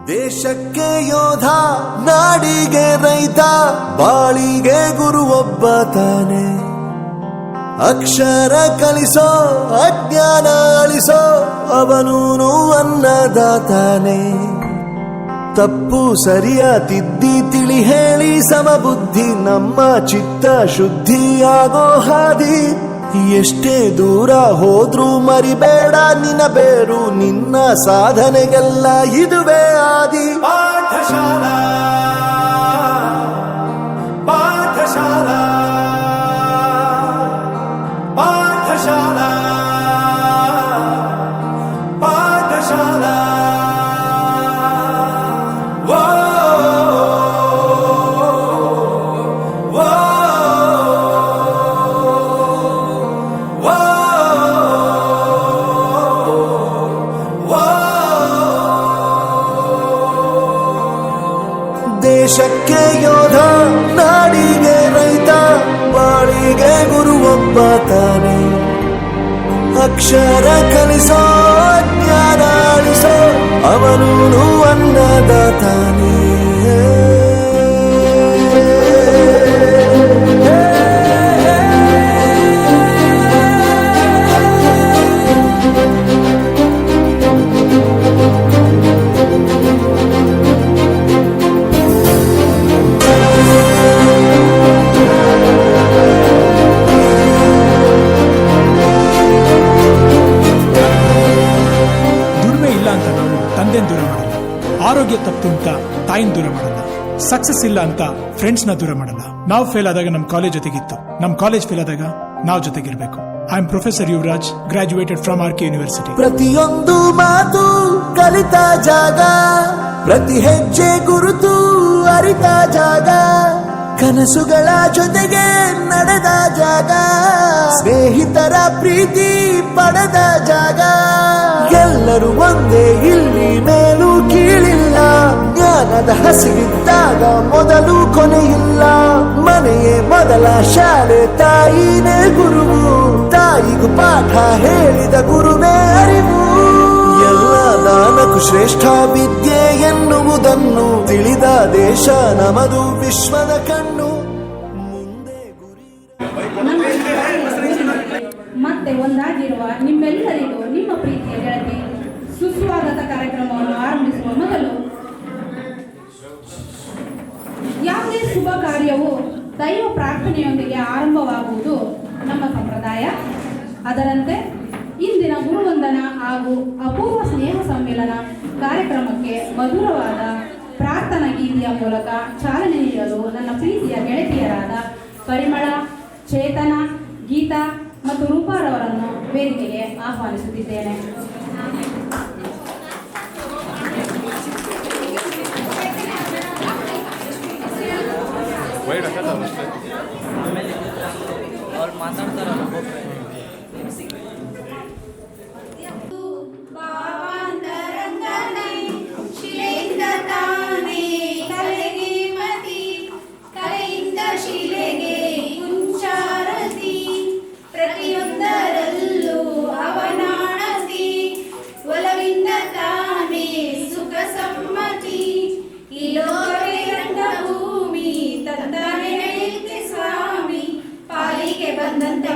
ದೇಶಕ್ಕೆ ಯೋಧ, ನಾಡಿಗೆ ರೈತ, ಬಾಳಿಗೆ ಗುರು ಒಬ್ಬ ತಾನೆ. ಅಕ್ಷರ ಕಲಿಸೋ, ಅಜ್ಞಾನ ಅಳಿಸೋ, ಅವನೂನು ಅನ್ನದಾತಾನೆ. ತಪ್ಪು ಸರಿಯ ತಿದ್ದಿ ತಿಳಿ ಹೇಳಿ ಸಮಬುದ್ಧಿ ನಮ್ಮ ಚಿತ್ತ ಶುದ್ಧಿಯಾಗೋ ಹಾದಿ. ಎಷ್ಟೇ ದೂರ ಹೋದ್ರೂ ಮರಿಬೇಡ ನಿನ್ನ ಬೇರು, ನಿನ್ನ ಸಾಧನೆಗೆಲ್ಲ ಇದುವೇ ಆದಿ. ಪಾಠಶಾಲಾ ಪಾಠಶಾಲಾ ಪಾಠಶಾಲಾ ಪಾಠಶಾಲಾ. ದೇಶಕ್ಕೆ ಯೋಧ, ನಾಡಿಗೆ ರೈತ, ಬಾಳಿಗೆ ಗುರು ಒಬ್ಬ ತಾನೆ. ಅಕ್ಷರ ಕಲಿಸೋ, ಜ್ಞಾನ ಅಳಿಸೋ, ಅವನೂನು ಅನ್ನದಾತಾನೆ. ಆರೋಗ್ಯ ತಪ್ಪು ಅಂತ ತಾಯಿನ ದೂರ ಮಾಡಲ್ಲ, ಸಕ್ಸಸ್ ಇಲ್ಲ ಅಂತ ಫ್ರೆಂಡ್ಸ್ ನ ದೂರ ಮಾಡಲ್ಲ. ನಾವು ಫೇಲ್ ಆದಾಗ ನಮ್ ಕಾಲೇಜ್ ಜೊತೆಗಿತ್ತು, ನಮ್ ಕಾಲೇಜ್ ಫೇಲ್ ಆದಾಗ ನಾವು ಜೊತೆಗಿರ್ಬೇಕು. I am professor Yuvraj, graduated from R K university. ಪ್ರತಿಯೊಂದು ಮಾತು ಕಲಿತ ಜಾಗ, ಪ್ರತಿ ಹೆಜ್ಜೆ ಗುರುತು ಅರಿತ ಜಾಗ, ಕನಸುಗಳ ಜೊತೆಗೆ ನಡೆದ ಜಾಗ, ಸ್ನೇಹಿತರ ಪ್ರೀತಿ ಪಡೆದ ಜಾಗ. ಎಲ್ಲರೂ ಒಂದೇ ಇಲ್ಲಿ, ಮೇಲೂ ಕೀಳಿಲ್ಲ. ಜ್ಞಾನದ ಹಸಿವಿದ್ದಾಗ ಮೊದಲು ಕೊನೆಯಿಲ್ಲ. ಮನೆಯೇ ಮೊದಲ ಶಾಲೆ, ತಾಯಿನೇ ಗುರುವು. ತಾಯಿಗೂ ಪಾಠ ಹೇಳಿದ ಗುರುವೇ ಅರಿವು. ಎಲ್ಲ ದಾನಕ್ಕೂ ಶ್ರೇಷ್ಠ ವಿದ್ಯೆ ಎನ್ನುವುದನ್ನು ತಿಳಿದ ದೇಶ ನಮದು, ವಿಶ್ವದ ಕಣ್ಣು. ಮುಂದೆ ಗುರಿ ಮತ್ತೆ ಒಂದಾಗಿರುವ ನಿಮ್ಮೆಲ್ಲರಿಗೂ ನಿಮ್ಮ ಪ್ರೀತಿಯ ಗೆಳತಿ ಸುಸ್ವಾಗತ ಕಾರ್ಯಕ್ರಮವನ್ನು ಆರಂಭಿಸುವ ಮೊದಲು, ಯಾವುದೇ ಶುಭ ಕಾರ್ಯವು ದೈವ ಪ್ರಾರ್ಥನೆಯೊಂದಿಗೆ ಆರಂಭವಾಗುವುದು ನಮ್ಮ ಸಂಪ್ರದಾಯ. ಅದರಂತೆ ಇಂದಿನ ಗುರುವಂದನ ಹಾಗೂ ಅಪೂರ್ವ ಸ್ನೇಹ ಸಮ್ಮೇಳನ ಕಾರ್ಯಕ್ರಮಕ್ಕೆ ಮಧುರವಾದ ಪ್ರಾರ್ಥನಾ ಗೀತೆಯ ಮೂಲಕ ಚಾಲನೆ ನೀಡಲು ನನ್ನ ಪ್ರೀತಿಯ ಗೆಳತಿಯರಾದ ಪರಿಮಳ, ಚೇತನ, ಗೀತಾ ಮತ್ತು ರೂಪಾರವರನ್ನು ವೇದಿಕೆಗೆ ಆಹ್ವಾನಿಸುತ್ತಿದ್ದೇನೆ.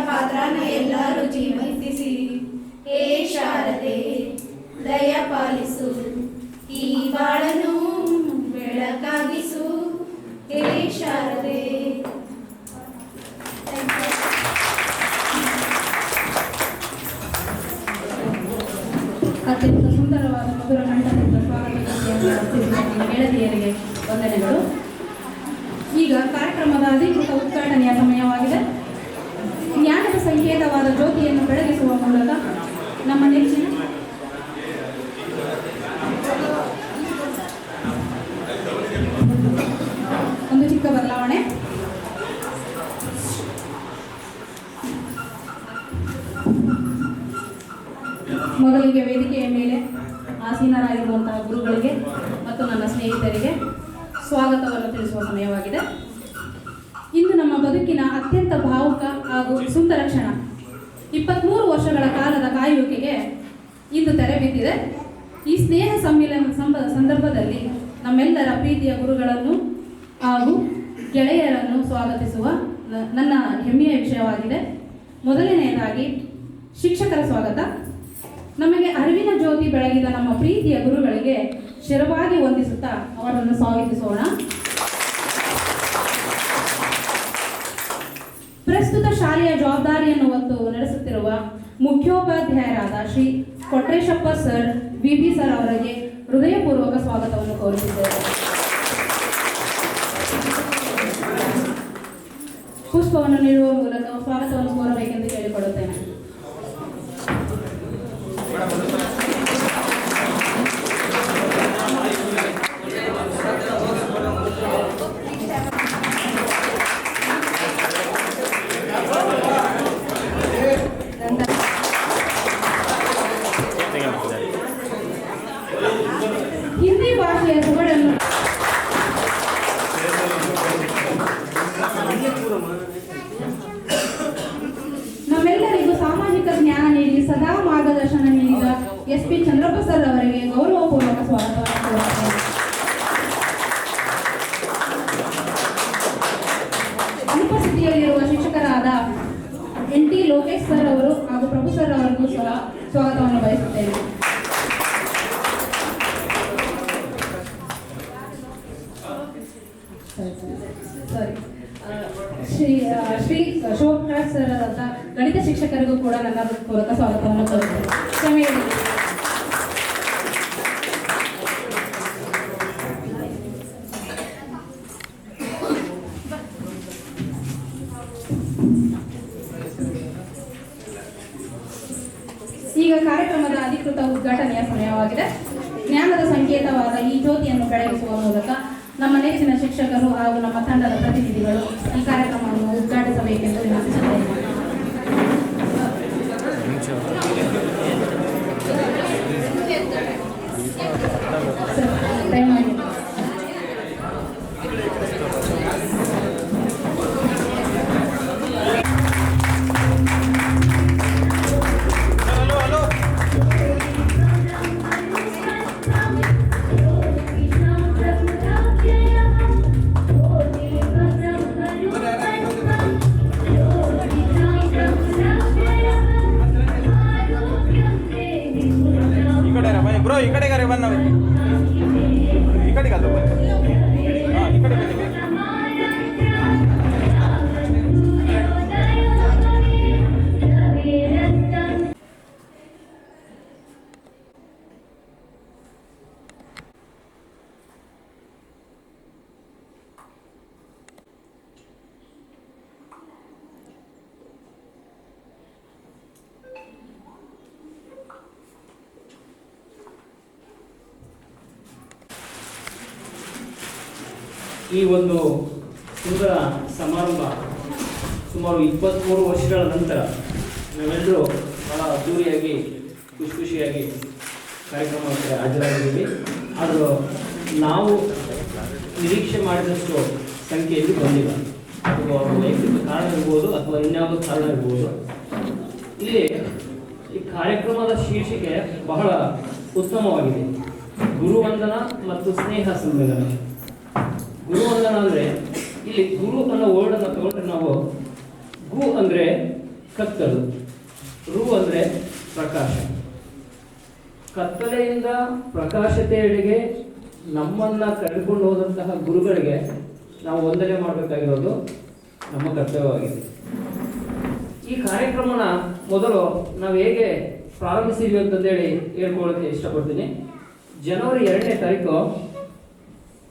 ಪಾತ್ರನ ಎಲ್ಲರೂ ಜೀವಂತಿಸಿ, ಹೇ ಶಾರದೆ ದಯ ಪಾಲಿಸು, ಈ ಬಾಳನು ಬೆಳಕಾಗಿಸು, ಹೇ ಶಾರದೆ. ಅತ್ಯಂತ ಸುಂದರವಾದ ಮಧುರ ಕಂಠದಿಂದ ಸ್ವಾಗತ ಗೆಳತಿಯರಿಗೆ ವಂದನೆಗಳು. ಈಗ ಕಾರ್ಯಕ್ರಮದ ಅಧಿಕೃತ ಉದ್ಘಾಟನೆಯ ಸಮಯವಾಗಿದೆ. ಜ್ಞಾನದ ಸಂಕೇತವಾದ ಜ್ಯೋತಿಯನ್ನು ಬೆಳಗಿಸುವ ಮೂಲಕ ನಮ್ಮ ನೆಚ್ಚಿನ ಒಂದು ಚಿಕ್ಕ ಬದಲಾವಣೆ. ಮೊದಲಿಗೆ ವೇದಿಕೆಯ ಮೇಲೆ ಆಸೀನರಾಗಿರುವಂತಹ ಗುರುಗಳಿಗೆ ಮತ್ತು ನನ್ನ ಸ್ನೇಹಿತರಿಗೆ ಸ್ವಾಗತವನ್ನು ತಿಳಿಸುವ ಸಮಯವಾಗಿದೆ. ಇಂದು ನಮ್ಮ ಬದುಕಿನ ಅತ್ಯಂತ ಭಾವುಕ ಹಾಗೂ ಸುಂದರ ಕ್ಷಣ. 23 ವರ್ಷಗಳ ಕಾಲದ ಕಾಯುವಿಕೆಗೆ ಇಂದು ತೆರೆ ಬಿದ್ದಿದೆ. ಈ ಸ್ನೇಹ ಸಮ್ಮಿಲನ ಸಂದರ್ಭದಲ್ಲಿ ನಮ್ಮೆಲ್ಲರ ಪ್ರೀತಿಯ ಗುರುಗಳನ್ನು ಹಾಗೂ ಗೆಳೆಯರನ್ನು ಸ್ವಾಗತಿಸುವ ನನ್ನ ಹೆಮ್ಮೆಯ ವಿಷಯವಾಗಿದೆ. ಮೊದಲನೆಯದಾಗಿ ಶಿಕ್ಷಕರ ಸ್ವಾಗತ. ನಮಗೆ ಅರಿವಿನ ಜ್ಯೋತಿ ಬೆಳಗಿದ ನಮ್ಮ ಪ್ರೀತಿಯ ಗುರುಗಳಿಗೆ ಶಿರವಾಗಿ ವಂದಿಸುತ್ತಾ ಅವರನ್ನು ಸ್ವಾಗತಿಸೋಣ. ಪ್ರಸ್ತುತ ಶಾಲೆಯ ಜವಾಬ್ದಾರಿಯನ್ನು ಹೊತ್ತು ನಡೆಸುತ್ತಿರುವ ಮುಖ್ಯೋಪಾಧ್ಯಾಯರಾದ ಶ್ರೀ ಕೊಟ್ರೇಶಪ್ಪ ಸರ್, ಬಿಬಿ ಸರ್ ಅವರಿಗೆ ಹೃದಯಪೂರ್ವಕ ಸ್ವಾಗತವನ್ನು ಕೋರುತ್ತಿದ್ದೇವೆ. ಪುಷ್ಪವನ್ನು ನೀಡುವ ಮೂಲಕ ಸ್ವಾಗತವನ್ನು ಕೋರಬೇಕೆಂದು ಕೇಳಿಕೊಳ್ಳುತ್ತೇನೆ. ಹಿಂದಿ ಭಾಷೆಯ ಸೊಗಡನ್ನು ನಮ್ಮೆಲ್ಲರಿಗೂ ಸಾಮಾಜಿಕ ಜ್ಞಾನ ನೀಡಿ ಸದಾ ಮಾರ್ಗದರ್ಶನ ನೀಡಿದ SP ಚಂದ್ರಪ್ಪ ಸರ್ ಅವರಿಗೆ ಗೌರವಪೂರ್ವಕ ಸ್ವಾಗತವನ್ನು ಕೋರುತ್ತೇನೆ. ಅನುಪಸ್ಥಿತಿಯಲ್ಲಿರುವ ಶಿಕ್ಷಕರಾದ NT ಲೋಕೇಶ್ ಸರ್ ಅವರು ಹಾಗೂ ಪ್ರಭು ಸರ್ ಅವರಿಗೂ ಸಹ ಸ್ವಾಗತವನ್ನು ಬಯಸುತ್ತೇನೆ. ಶ್ರೀ ಶಿವಪ್ರಕಾಶ್ ಸರ್ ಅಂತ ಗಣಿತ ಶಿಕ್ಷಕರಿಗೂ ಕೂಡ ನನ್ನ ಪೂರ್ವಕ ಸ್ವಾಗತವನ್ನು ಕೋರುತ್ತೇನೆ. ಕ್ಷಮೆಯಿರಲಿ. ಈಗ ಕಾರ್ಯಕ್ರಮದ ಅಧಿಕೃತ ಉದ್ಘಾಟನೆಯ ಸಮಯವಾಗಿದೆ. ಜ್ಞಾನದ ಸಂಕೇತವಾದ ಈ ಜ್ಯೋತಿಯನ್ನು ಬೆಳಗಿಸುವ ಮೂಲಕ ನಮ್ಮ ನೆಚ್ಚಿನ ಶಿಕ್ಷಕರು ಹಾಗೂ ನಮ್ಮ ತಂಡದ ಪ್ರತಿನಿಧಿಗಳು ಈ ಕಾರ್ಯಕ್ರಮವನ್ನು ಉದ್ಘಾಟಿಸಬೇಕೆಂದು ವಿನಂತಿಸುತ್ತೇನೆ. ದಯಮಾಡಿ. ಬ್ರೋ ಈ ಕಡೆಗಾರೆ ಬಂದವೆ ಈ ಕಡೆಗಲ್ಲ ಹಾಂ ಈ ಕಡೆ ಬಂದಿವೆ. ಈ ಒಂದು ಸುಂದರ ಸಮಾರಂಭ ಸುಮಾರು 23 ವರ್ಷಗಳ ನಂತರ ನಾವೆಲ್ಲರೂ ಬಹಳ ಅದ್ದೂರಿಯಾಗಿ ಖುಷಿಯಾಗಿ ಕಾರ್ಯಕ್ರಮಕ್ಕೆ ಹಾಜರಾಗಿದ್ದೀವಿ. ಆದರೂ ನಾವು ನಿರೀಕ್ಷೆ ಮಾಡಿದಷ್ಟು ಸಂಖ್ಯೆಯಲ್ಲಿ ಬಂದಿಲ್ಲ. ಅದು ಅವರ ವೈಯಕ್ತಿಕ ಕಾರಣ ಇರ್ಬೋದು ಅಥವಾ ಇನ್ಯಾವುದೋ ಕಾರಣ ಇರ್ಬೋದು. ಇಲ್ಲಿ ಈ ಕಾರ್ಯಕ್ರಮದ ಶೀರ್ಷಿಕೆ ಬಹಳ ಉತ್ತಮವಾಗಿದೆ. ಗುರುವಂದನ ಮತ್ತು ಸ್ನೇಹ ಸಮ್ಮೇಳನ. ಗುರುವಂದನ ಅಂದರೆ ಇಲ್ಲಿ ಗುರು ಅನ್ನೋ ವರ್ಡನ್ನು ತಗೊಂಡ್ರೆ ನಾವು ಗು ಅಂದರೆ ಕತ್ತಲು, ರು ಅಂದರೆ ಪ್ರಕಾಶ. ಕತ್ತಲೆಯಿಂದ ಪ್ರಕಾಶತೆಯೆಡೆಗೆ ನಮ್ಮನ್ನ ಕರೆದುಕೊಂಡು ಹೋದಂತಹ ಗುರುಗಳಿಗೆ ನಾವು ವಂದನೆ ಮಾಡಬೇಕಾಗಿರೋದು ನಮ್ಮ ಕರ್ತವ್ಯವಾಗಿದೆ. ಈ ಕಾರ್ಯಕ್ರಮನ ಮೊದಲು ನಾವು ಹೇಗೆ ಪ್ರಾರಂಭಿಸಿದ್ವಿ ಅಂತಂದೇಳಿ ಹೇಳ್ಕೊಳ್ಳೋಕ್ಕೆ ಇಷ್ಟಪಡ್ತೀನಿ. ಜನವರಿ 2ನೇ ತಾರೀಕು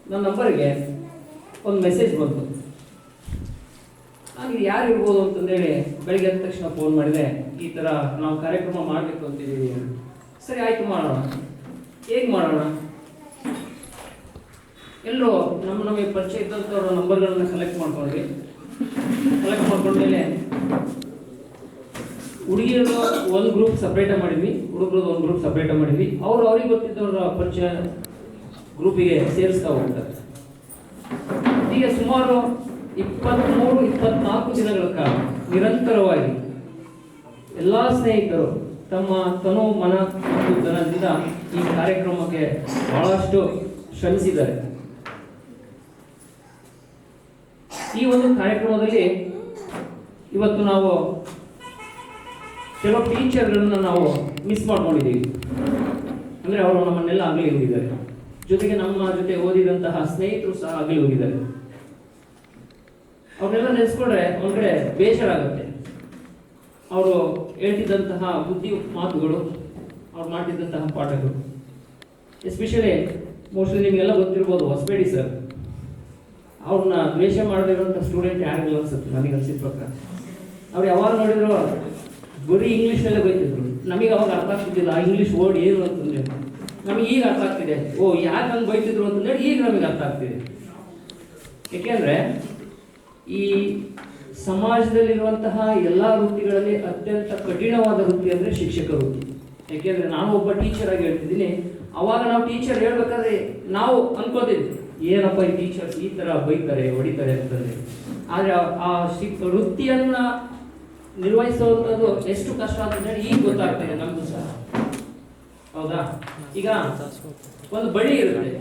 ನನ್ನ ನಂಬರಿಗೆ ಒಂದು ಮೆಸೇಜ್ ಬಂತು. ನಾನು ಯಾರು ಇರ್ಬೋದು ಅಂತಂದೇಳಿ ಬೆಳಿಗ್ಗೆ ಎದ್ದ ತಕ್ಷಣ ಫೋನ್ ಮಾಡಿದೆ. ಈ ಥರ ನಾವು ಕಾರ್ಯಕ್ರಮ ಮಾಡಬೇಕು ಅಂತಿದ್ದೀವಿ. ಸರಿ ಆಯಿತು, ಮಾಡೋಣ. ಹೇಗೆ ಮಾಡೋಣ? ಎಲ್ಲರೂ ನಮಗೆ ಪರಿಚಯ ಇದ್ದಂಥವ್ರ ನಂಬರ್ಗಳನ್ನ ಕಲೆಕ್ಟ್ ಮಾಡ್ಕೊಂಡ್ವಿ. ಕಲೆಕ್ಟ್ ಮಾಡ್ಕೊಂಡ್ಮೇಲೆ ಹುಡುಗಿಯರು ಒಂದು ಗ್ರೂಪ್ ಸಪ್ರೇಟಾಗಿ ಮಾಡಿದ್ವಿ, ಹುಡುಗರದ್ದು ಒಂದು ಗ್ರೂಪ್ ಸಪ್ರೇಟಾಗಿ ಮಾಡಿದ್ವಿ. ಅವ್ರಿಗೆ ಗೊತ್ತಿದ್ದವರ ಪರಿಚಯ ಗ್ರೂಪಿಗೆ ಸೇರಿಸ್ತಾ ಹೋಗ್ತಾರೆ. ಈಗ ಸುಮಾರು 23-24 ದಿನಗಳ ಕಾಲ ನಿರಂತರವಾಗಿ ಎಲ್ಲ ಸ್ನೇಹಿತರು ತಮ್ಮ ತನು ಮನ ಮತ್ತು ಧನದಿಂದ ಈ ಕಾರ್ಯಕ್ರಮಕ್ಕೆ ಬಹಳಷ್ಟು ಶ್ರಮಿಸಿದ್ದಾರೆ. ಈ ಒಂದು ಕಾರ್ಯಕ್ರಮದಲ್ಲಿ ಇವತ್ತು ನಾವು ಕೆಲವು ಟೀಚರ್ಗಳನ್ನ ನಾವು ಮಿಸ್ ಮಾಡ್ಕೊಂಡಿದ್ದೀವಿ. ಅಂದರೆ ಅವರು ನಮ್ಮನ್ನೆಲ್ಲ ಆಗಲಿ ಹೋಗಿದ್ದಾರೆ, ಜೊತೆಗೆ ನಮ್ಮ ಜೊತೆ ಓದಿದಂತಹ ಸ್ನೇಹಿತರು ಸಹ ಆಗಲಿ ಹೋಗಿದ್ದಾರೆ. ಅವ್ರನ್ನೆಲ್ಲ ನೆನೆಸ್ಕೊಂಡ್ರೆ ಒಂದ್ ಕಡೆ ಬೇಸರ ಆಗುತ್ತೆ. ಅವರು ಹೇಳ್ತಿದ್ದಂತಹ ಬುದ್ಧಿ ಮಾತುಗಳು, ಅವ್ರು ಮಾಡ್ತಿದ್ದಂತಹ ಪಾಠಗಳು, ಎಸ್ಪೆಷಲಿ ಮೋಸ್ಟ್ಲಿ ನಿಮಗೆಲ್ಲ ಗೊತ್ತಿರ್ಬೋದು ಹೊಸಪೇಡಿ ಸರ್. ಅವ್ರನ್ನ ದ್ವೇಷ ಮಾಡದಿರುವಂಥ ಸ್ಟೂಡೆಂಟ್ ಯಾರಿಲ್ಲ ಅನ್ಸುತ್ತೆ ನನಗೆ ಅನ್ಸಿದ ಪ್ರಕಾರ. ಅವ್ರು ಯಾವಾಗ ನೋಡಿದ್ರು ಬರೀ ಇಂಗ್ಲೀಷ್ನಲ್ಲೇ ಬೈತಿದ್ರು. ನಮಗೆ ಅವಾಗ ಅರ್ಥ ಆಗ್ತಿದ್ದಿಲ್ಲ ಆ ಇಂಗ್ಲೀಷ್ ವರ್ಡ್ ಏನು ಅಂತಂದ್ರೆ. ನಮಗೆ ಈಗ ಅರ್ಥ ಆಗ್ತಿದೆ, ಓ ಯಾಕೆ ಹಂಗೆ ಬೈತಿದ್ರು ಅಂತಂದೇಳಿ ಈಗ ನಮಗೆ ಅರ್ಥ ಆಗ್ತಿದೆ. ಏಕೆಂದರೆ ಈ ಸಮಾಜದಲ್ಲಿರುವಂತಹ ಎಲ್ಲ ವೃತ್ತಿಗಳಲ್ಲಿ ಅತ್ಯಂತ ಕಠಿಣವಾದ ವೃತ್ತಿ ಅಂದರೆ ಶಿಕ್ಷಕ ವೃತ್ತಿ. ಯಾಕೆಂದರೆ ನಾನು ಒಬ್ಬ ಟೀಚರ್ ಆಗಿ ಹೇಳ್ತಿದ್ದೀನಿ, ಅವಾಗ ನಾವು ಟೀಚರ್ ಹೇಳ್ಬೇಕಾದ್ರೆ ನಾವು ಅನ್ಕೋತಿದ್ವಿ ಏನಪ್ಪ ಈ ಟೀಚರ್ಸ್ ಈ ಥರ ಬೈತಾರೆ ಹೊಡಿತಾರೆ ಅಂತಂದರೆ. ಆದರೆ ಆ ವೃತ್ತಿಯನ್ನು ನಿರ್ವಹಿಸುವಂಥದ್ದು ಎಷ್ಟು ಕಷ್ಟ ಅಂತಂದರೆ ಈಗ ಗೊತ್ತಾಗ್ತದೆ ನಮಗೂ ಸಹ. ಹೌದಾ? ಈಗ ಒಂದು ಬಳ್ಳಿ ಇರುತ್ತೆ,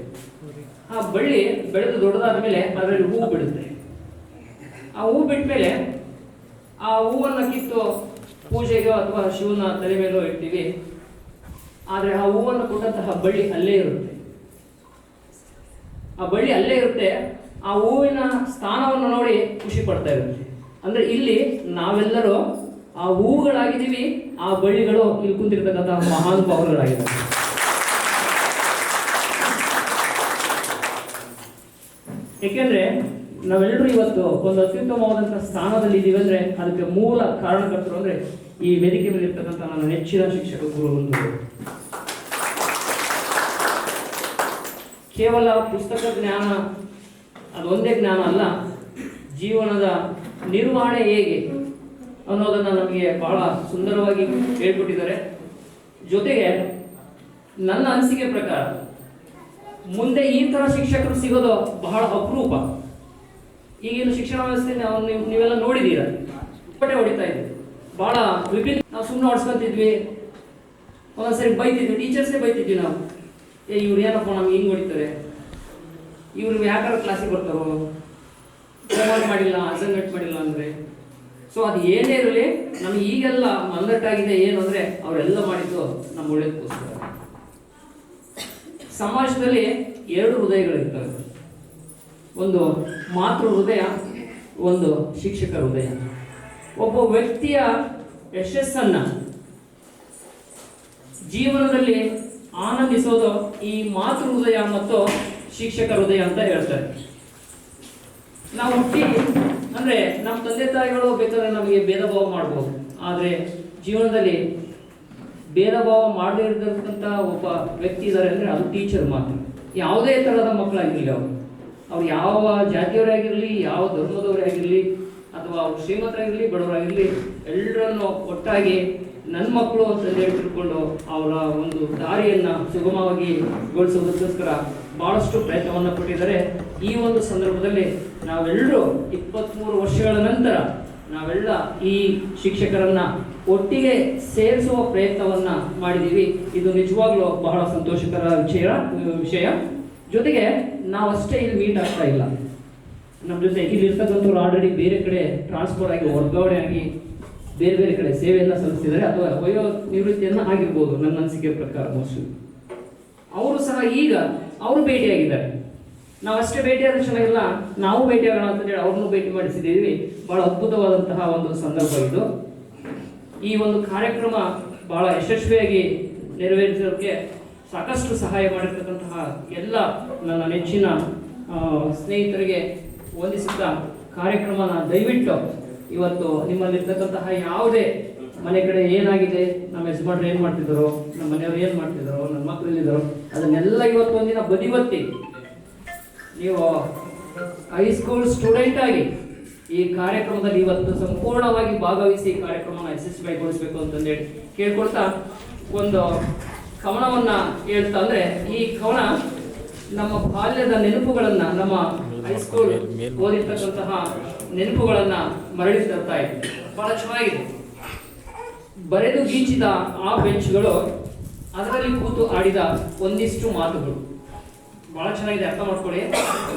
ಆ ಬಳ್ಳಿ ಬೆಳೆದು ದೊಡ್ಡದಾದ ಮೇಲೆ ಅದರಲ್ಲಿ ಹೂವು ಬಿಡುತ್ತೆ. ಆ ಹೂ ಬಿಟ್ಟ ಮೇಲೆ ಆ ಹೂವನ್ನು ಕಿತ್ತು ಪೂಜೆಗೋ ಅಥವಾ ಶಿವನ ತಲೆ ಮೇಲೋ ಇಡ್ತೀವಿ. ಆದರೆ ಆ ಹೂವನ್ನು ಕೊಟ್ಟಂತಹ ಬಳ್ಳಿ ಅಲ್ಲೇ ಇರುತ್ತೆ. ಆ ಬಳ್ಳಿ ಅಲ್ಲೇ ಇರುತ್ತೆ. ಆ ಹೂವಿನ ಸ್ಥಾನವನ್ನು ನೋಡಿ ಖುಷಿ ಪಡ್ತಾ ಇರುತ್ತೆ. ಅಂದ್ರೆ ಇಲ್ಲಿ ನಾವೆಲ್ಲರೂ ಆ ಹೂವುಗಳಾಗಿದ್ದೀವಿ, ಆ ಬಳ್ಳಿಗಳು ಇಲ್ಲಿ ಕುಂತಿರ್ತಕ್ಕಂತಹ ಮಹಾನುಭಾವಗಳಾಗಿದ್ದಾರೆ. ಏಕೆಂದ್ರೆ ನಾವೆಲ್ಲರೂ ಇವತ್ತು ಒಂದು ಅತ್ಯುತ್ತಮವಾದಂತಹ ಸ್ಥಾನದಲ್ಲಿ ಇದ್ದೀವಿ ಅಂದ್ರೆ ಅದಕ್ಕೆ ಮೂಲ ಕಾರಣಕರ್ತರು ಅಂದ್ರೆ ಈ ವೇದಿಕೆ ಮೇಲೆ ಇರ್ತಕ್ಕಂಥ ನನ್ನ ನೆಚ್ಚಿನ ಶಿಕ್ಷಕ ಗುರುಗಳು. ಕೇವಲ ಪುಸ್ತಕ ಜ್ಞಾನ ಅದೊಂದೇ ಜ್ಞಾನ ಅಲ್ಲ, ಜೀವನದ ನಿರ್ವಹಣೆ ಹೇಗೆ ಅನ್ನೋದನ್ನ ನಮಗೆ ಬಹಳ ಸುಂದರವಾಗಿ ಹೇಳ್ಕೊಟ್ಟಿದ್ದಾರೆ. ಜೊತೆಗೆ ನನ್ನ ಅನಿಸಿಕೆ ಪ್ರಕಾರ ಮುಂದೆ ಈ ತರ ಶಿಕ್ಷಕರು ಸಿಗೋದು ಬಹಳ ಅಪರೂಪ. ಈಗಿನ ಶಿಕ್ಷಣ ವ್ಯವಸ್ಥೆ ನೀವೆಲ್ಲ ನೋಡಿದ್ದೀರಾ, ಪಟೆ ಹೊಡಿತಾ ಇದ್ವಿ, ಬಹಳ ವಿಭಿನ್ನ. ನಾವು ಸುಮ್ಮನೆ ಹೊಡ್ಸ್ಕೊಂತಿದ್ವಿ, ಒಂದೊಂದ್ಸರಿ ಬೈತಿದ್ವಿ, ಟೀಚರ್ಸೇ ಬೈತಿದ್ವಿ ನಾವು. ಇವ್ರು ಏನಪ್ಪ ನಮ್ಗೆ ಹಿಂಗೆ ಹೊಡಿತಾರೆ, ಇವ್ರು ಯಾಕಾರ ಕ್ಲಾಸಿಗೆ ಬರ್ತಾರೋ, ಹೋಮ್ವರ್ಕ್ ಮಾಡಿಲ್ಲ, ಅಸೈನ್ಮೆಂಟ್ ಮಾಡಿಲ್ಲ ಅಂದರೆ. ಸೊ ಅದು ಏನೇ ಇರಲಿ ನಮ್ಗೆ ಈಗೆಲ್ಲ ಮಂದಟ್ಟಾಗಿದೆ ಏನು ಅಂದರೆ ಅವರೆಲ್ಲ ಮಾಡಿದ್ದು ನಮ್ಮ ಒಳ್ಳೇದಕ್ಕೋಸ್ಕರ. ಸಮಾಜದಲ್ಲಿ ಎರಡು ಹೃದಯಗಳಿರ್ತವೆ, ಒಂದು ಮಾತೃ ಹೃದಯ, ಒಂದು ಶಿಕ್ಷಕ ಹೃದಯ. ಒಬ್ಬ ವ್ಯಕ್ತಿಯ ಯಶಸ್ಸನ್ನ ಜೀವನದಲ್ಲಿ ಆನಂದಿಸೋದು ಈ ಮಾತೃ ಹೃದಯ ಮತ್ತು ಶಿಕ್ಷಕ ಹೃದಯ ಅಂತ ಹೇಳ್ತಾರೆ. ನಾವು ಹುಟ್ಟಿ ಅಂದ್ರೆ ನಮ್ಮ ತಂದೆ ತಾಯಿಗಳು ಬೇಕಾದ್ರೆ ನಮಗೆ ಭೇದ ಭಾವ ಮಾಡ್ಬೋದು, ಆದರೆ ಜೀವನದಲ್ಲಿ ಭೇದ ಭಾವ ಮಾಡದೇ ಇರತಕ್ಕಂಥ ಒಬ್ಬ ವ್ಯಕ್ತಿ ಇದ್ದಾರೆ ಅಂದರೆ ಅದು ಟೀಚರ್ ಮಾತ್ರ. ಯಾವುದೇ ಥರದ ಮಕ್ಕಳಾಗಿರಲಿ, ಅವ್ರು ಯಾವ ಜಾತಿಯವರಾಗಿರಲಿ, ಯಾವ ಧರ್ಮದವರೇ ಆಗಿರಲಿ, ಅಥವಾ ಅವ್ರು ಶ್ರೀಮಂತರಾಗಿರಲಿ ಬಡವರಾಗಿರಲಿ, ಎಲ್ಲರನ್ನು ಒಟ್ಟಾಗಿ ನನ್ನ ಮಕ್ಕಳು ಅಂತ ತಿಳ್ಕೊಂಡು ಅವರ ಒಂದು ದಾರಿಯನ್ನು ಸುಗಮವಾಗಿ ಗೊಳಿಸೋದಕ್ಕೋಸ್ಕರ ಬಹಳಷ್ಟು ಪ್ರಯತ್ನವನ್ನು ಪಟ್ಟಿದ್ದಾರೆ. ಈ ಒಂದು ಸಂದರ್ಭದಲ್ಲಿ ನಾವೆಲ್ಲರೂ 23 ವರ್ಷಗಳ ನಂತರ ನಾವೆಲ್ಲ ಈ ಶಿಕ್ಷಕರನ್ನ ಒಟ್ಟಿಗೆ ಸೇರಿಸುವ ಪ್ರಯತ್ನವನ್ನ ಮಾಡಿದ್ದೀವಿ. ಇದು ನಿಜವಾಗ್ಲೂ ಬಹಳ ಸಂತೋಷಕರ ವಿಷಯ. ಜೊತೆಗೆ ನಾವಷ್ಟೇ ಇಲ್ಲಿ ಮೀಟ್ ಆಗ್ತಾ ಇಲ್ಲ, ನಮ್ಮ ಜೊತೆ ಇಲ್ಲಿ ಇರ್ತಕ್ಕಂಥವ್ರು ಆಲ್ರೆಡಿ ಬೇರೆ ಕಡೆ ಟ್ರಾನ್ಸ್ಫರ್ ಆಗಿ ವರ್ಗಾವಣೆ ಆಗಿ ಬೇರೆ ಬೇರೆ ಕಡೆ ಸೇವೆಯನ್ನು ಸಲ್ಲಿಸ್ತಿದ್ದಾರೆ ಅಥವಾ ವಯೋ ನಿವೃತ್ತಿಯನ್ನು ಆಗಿರ್ಬೋದು ನನ್ನ ಅನಿಸಿಕೆ ಪ್ರಕಾರ. ಮೋಸ್ಟ್ಲಿ ಅವರು ಸಹ ಈಗ ಅವರು ಭೇಟಿಯಾಗಿದ್ದಾರೆ. ನಾವಷ್ಟೇ ಭೇಟಿಯಾದ ಚೆನ್ನಾಗಿಲ್ಲ, ನಾವು ಭೇಟಿಯಾಗೋಣ ಅಂತೇಳಿ ಅವ್ರನ್ನೂ ಭೇಟಿ ಮಾಡಿಸಿದ್ದೀವಿ. ಬಹಳ ಅದ್ಭುತವಾದಂತಹ ಒಂದು ಸಂದರ್ಭ ಇದು. ಈ ಒಂದು ಕಾರ್ಯಕ್ರಮ ಬಹಳ ಯಶಸ್ವಿಯಾಗಿ ನೆರವೇರಿಸೋದಕ್ಕೆ ಸಾಕಷ್ಟು ಸಹಾಯ ಮಾಡಿರ್ತಕ್ಕಂತಹ ಎಲ್ಲ ನನ್ನ ನೆಚ್ಚಿನ ಸ್ನೇಹಿತರಿಗೆ ವಂದಿಸುತ್ತಾ ಕಾರ್ಯಕ್ರಮನ ದಯವಿಟ್ಟು ಇವತ್ತು ನಿಮ್ಮಲ್ಲಿರ್ತಕ್ಕಂತಹ ಯಾವುದೇ ಮನೆ ಕಡೆ ಏನಾಗಿದೆ, ನಮ್ಮ ಯಜಮಾನ್ರು ಏನು ಮಾಡ್ತಿದ್ದಾರೋ, ನಮ್ಮ ಮನೆಯವರು ಏನು ಮಾಡ್ತಿದ್ದಾರೋ, ನನ್ನ ಮಕ್ಕಳು ಎಲ್ಲಿದ್ದಾರೋ ಅದನ್ನೆಲ್ಲ ಇವತ್ತು ಒಂದಿನ ಬದಿವತ್ತಿ ನೀವು ಹೈಸ್ಕೂಲ್ ಸ್ಟೂಡೆಂಟ್ ಆಗಿ ಈ ಕಾರ್ಯಕ್ರಮದಲ್ಲಿ ಇವತ್ತು ಸಂಪೂರ್ಣವಾಗಿ ಭಾಗವಹಿಸಿ ಈ ಕಾರ್ಯಕ್ರಮನ ಯಶಸ್ವಿಗೊಳಿಸಬೇಕು ಅಂತಂದೇಳಿ ಕೇಳ್ಕೊಳ್ತಾ ಒಂದು ಕವನವನ್ನ ಹೇಳ್ತಾ, ಅಂದ್ರೆ ಈ ಕವನ ನಮ್ಮ ಬಾಲ್ಯದ ನೆನಪುಗಳನ್ನ, ನಮ್ಮ ಹೈಸ್ಕೂಲ್ ಓದಿರ್ತಕ್ಕಂತಹ ನೆನಪುಗಳನ್ನ ಮರಳಿ ತರ್ತಾ ಇದೆ. ಬಹಳ ಚೆನ್ನಾಗಿದೆ. ಬರೆದು ಗೀಚಿದ ಆ ಬೆಂಚ್ಗಳು, ಅದರಲ್ಲಿ ಕೂತು ಆಡಿದ ಒಂದಿಷ್ಟು ಮಾತುಗಳು. ಬಹಳ ಚೆನ್ನಾಗಿದೆ, ಅರ್ಥ ಮಾಡ್ಕೊಳ್ಳಿ.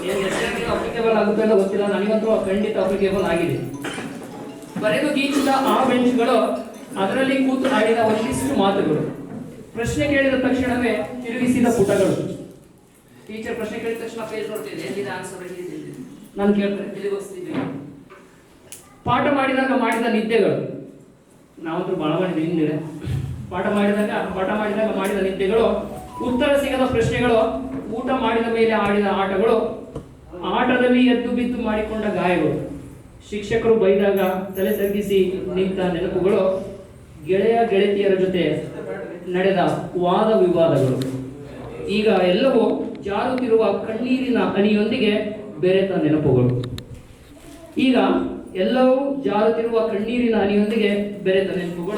ಏನು ಎಷ್ಟು ಅಪ್ಲಿಕೇಬಲ್ ಆಗುತ್ತೆ ಅಂತ ಗೊತ್ತಿಲ್ಲ, ನನಗಂತೂ ಖಂಡಿತ ಅಪ್ಲಿಕೇಬಲ್ ಆಗಿದೆ. ಬರೆದು ಗೀಚಿದ ಆ ಬೆಂಚ್ಗಳು, ಅದರಲ್ಲಿ ಕೂತು ಆಡಿದ ಒಂದಿಷ್ಟು ಮಾತುಗಳು. ಪ್ರಶ್ನೆ ಕೇಳಿದ ತಕ್ಷಣವೇ ತಿರುಗಿಸಿದ ಪುಟಗಳು. ಟೀಚರ್ ಪ್ರಶ್ನೆ ಕೇಳಿದ ತಕ್ಷಣ ಪೇಜ್ ನೋಡ್ತಿದ್ದೆ, ಎಲ್ಲಿದೆ ಆನ್ಸರ್, ನಾನು ಕೇಳ್ತೇನೆ, ತಿಳಿಗೋಸ್ತಿದ್ವಿ. ಪಾಠ ಮಾಡಿದಾಗ ಮಾಡಿದ ನಿದ್ದೆಗಳು, ನಾವಂತೂ ಬಹಳ ಮಾಡಿದ್ವಿ ಹಿಂದೆ. ಪಾಠ ಮಾಡಿದಾಗ ಮಾಡಿದ ನಿದ್ದೆಗಳು, ಉತ್ತರ ಸಿಗದ ಪ್ರಶ್ನೆಗಳು, ಊಟ ಮಾಡಿದ ಮೇಲೆ ಆಡಿದ ಆಟಗಳು, ಆಟದಲ್ಲಿ ಎದ್ದು ಬಿದ್ದು ಮಾಡಿಕೊಂಡ ಗಾಯಗಳು, ಶಿಕ್ಷಕರು ಬೈದಾಗ ತಲೆ ತಗ್ಗಿಸಿ ನಿಂತ ನೆನಪುಗಳು, ಗೆಳೆತಿಯರ ಜೊತೆ ನಡೆದ ವಾದ ವಿವಾದಗಳು. ಈಗ ಎಲ್ಲವೂ ಜಾರುತ್ತಿರುವ ಕಣ್ಣೀರಿನ ಹನಿಯೊಂದಿಗೆ ಬೆರೆತ ನೆನಪುಗಳು.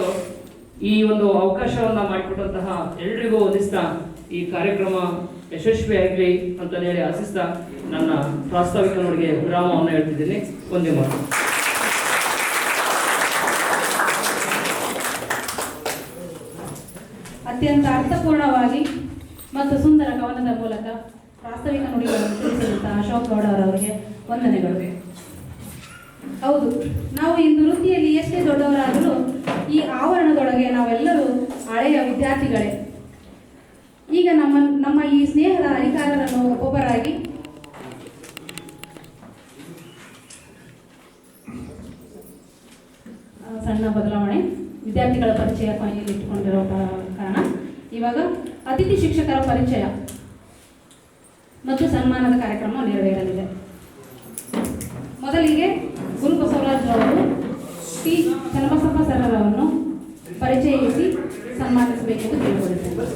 ಈ ಒಂದು ಅವಕಾಶವನ್ನ ಮಾಡಿಕೊಟ್ಟಂತಹ ಎಲ್ರಿಗೂ ವಂದಿಸ್ತಾ ಈ ಕಾರ್ಯಕ್ರಮ ಯಶಸ್ವಿಯಾಗಲಿ ಅಂತ ಹೇಳಿ ಆಶಿಸ್ತಾ ನನ್ನ ಪ್ರಾಸ್ತಾವಿಕ ನುಡಿಗೆ ವಿರಾಮವನ್ನು ಹೇಳ್ತಿದ್ದೀನಿ. ಒಂದೇ ಮಾತು. ಅತ್ಯಂತ ಅರ್ಥಪೂರ್ಣವಾಗಿ ಮತ್ತು ಸುಂದರ ಕವನದ ಮೂಲಕ ಪ್ರಾಸ್ತಾವಿಕ ನುಡಿಗಳನ್ನು ತಿಳಿಸಿದಂತಹ ಅಶೋಕ್ ಗೌಡ ಅವರವರಿಗೆ ವಂದನೆಗಳು. ಹೌದು, ನಾವು ಇಂದು ವೃತ್ತಿಯಲ್ಲಿ ಎಷ್ಟೇ ದೊಡ್ಡವರಾದರೂ ಈ ಆವರಣದೊಳಗೆ ನಾವೆಲ್ಲರೂ ಹಳೆಯ ವಿದ್ಯಾರ್ಥಿಗಳೇ. ಈಗ ನಮ್ಮ ಈ ಸ್ನೇಹದ ಅಧಿಕಾರರನ್ನು ಒಬ್ಬೊಬ್ಬರಾಗಿ ಸಣ್ಣ ಬದಲಾವಣೆ, ವಿದ್ಯಾರ್ಥಿಗಳ ಪರಿಚಯ ಕೊನೆಯಲ್ಲಿ ಇಟ್ಟುಕೊಂಡಿರೋ ಕಾರಣ ಇವಾಗ ಅತಿಥಿ ಶಿಕ್ಷಕರ ಪರಿಚಯ ಮತ್ತು ಸನ್ಮಾನದ ಕಾರ್ಯಕ್ರಮ ನೆರವೇರಲಿದೆ. ಮೊದಲಿಗೆ ಗುರು ಬಸವರಾಜ್ ಅವರು ಟಿ ಚನ್ನಬಸಪ್ಪ ಸರ್ ಅವರನ್ನು ಪರಿಚಯಿಸಿ ಸನ್ಮಾನಿಸಬೇಕೆಂದು ಕೇಳಿಕೊಳ್ಳುತ್ತೇನೆ.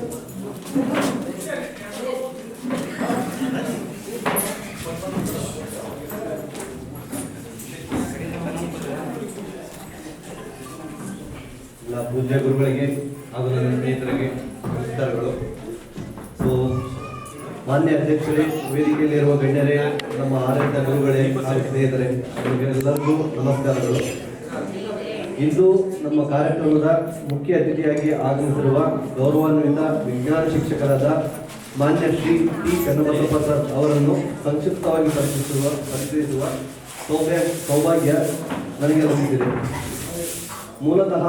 ಎಲ್ಲ ಪೂಜ್ಯ ಗುರುಗಳಿಗೆ ಹಾಗೂ ನನ್ನ ಸ್ನೇಹಿತರಿಗೆ ನಮಸ್ಕಾರಗಳು. ಸೊ ಮಾನ್ಯ ಅಧ್ಯಕ್ಷರೇ, ವೇದಿಕೆಯಲ್ಲಿರುವ ಗಣ್ಯರೇ, ನಮ್ಮ ಆಡಳಿತ ಗುರುಗಳೇ ಹಾಗೂ ಸ್ನೇಹಿತರೆ, ನಿಮಗೆಲ್ಲರಿಗೂ ನಮಸ್ಕಾರಗಳು. ಇಂದು ನಮ್ಮ ಕಾರ್ಯಕ್ರಮದ ಮುಖ್ಯ ಅತಿಥಿಯಾಗಿ ಆಗಮಿಸಿರುವ ಗೌರವಾನ್ವಿತ ವಿಜ್ಞಾನ ಶಿಕ್ಷಕರಾದ ಮಾನ್ಯ ಶ್ರೀ ಟಿ ಚನ್ನಬಸಪ್ಪ ಸರ್ ಅವರನ್ನು ಸಂಕ್ಷಿಪ್ತವಾಗಿ ಪರಿಚಯಿಸುವ ಸೌಭಾಗ್ಯ ನನಗೆ ಲಭಿಸಿದೆ. ಮೂಲತಃ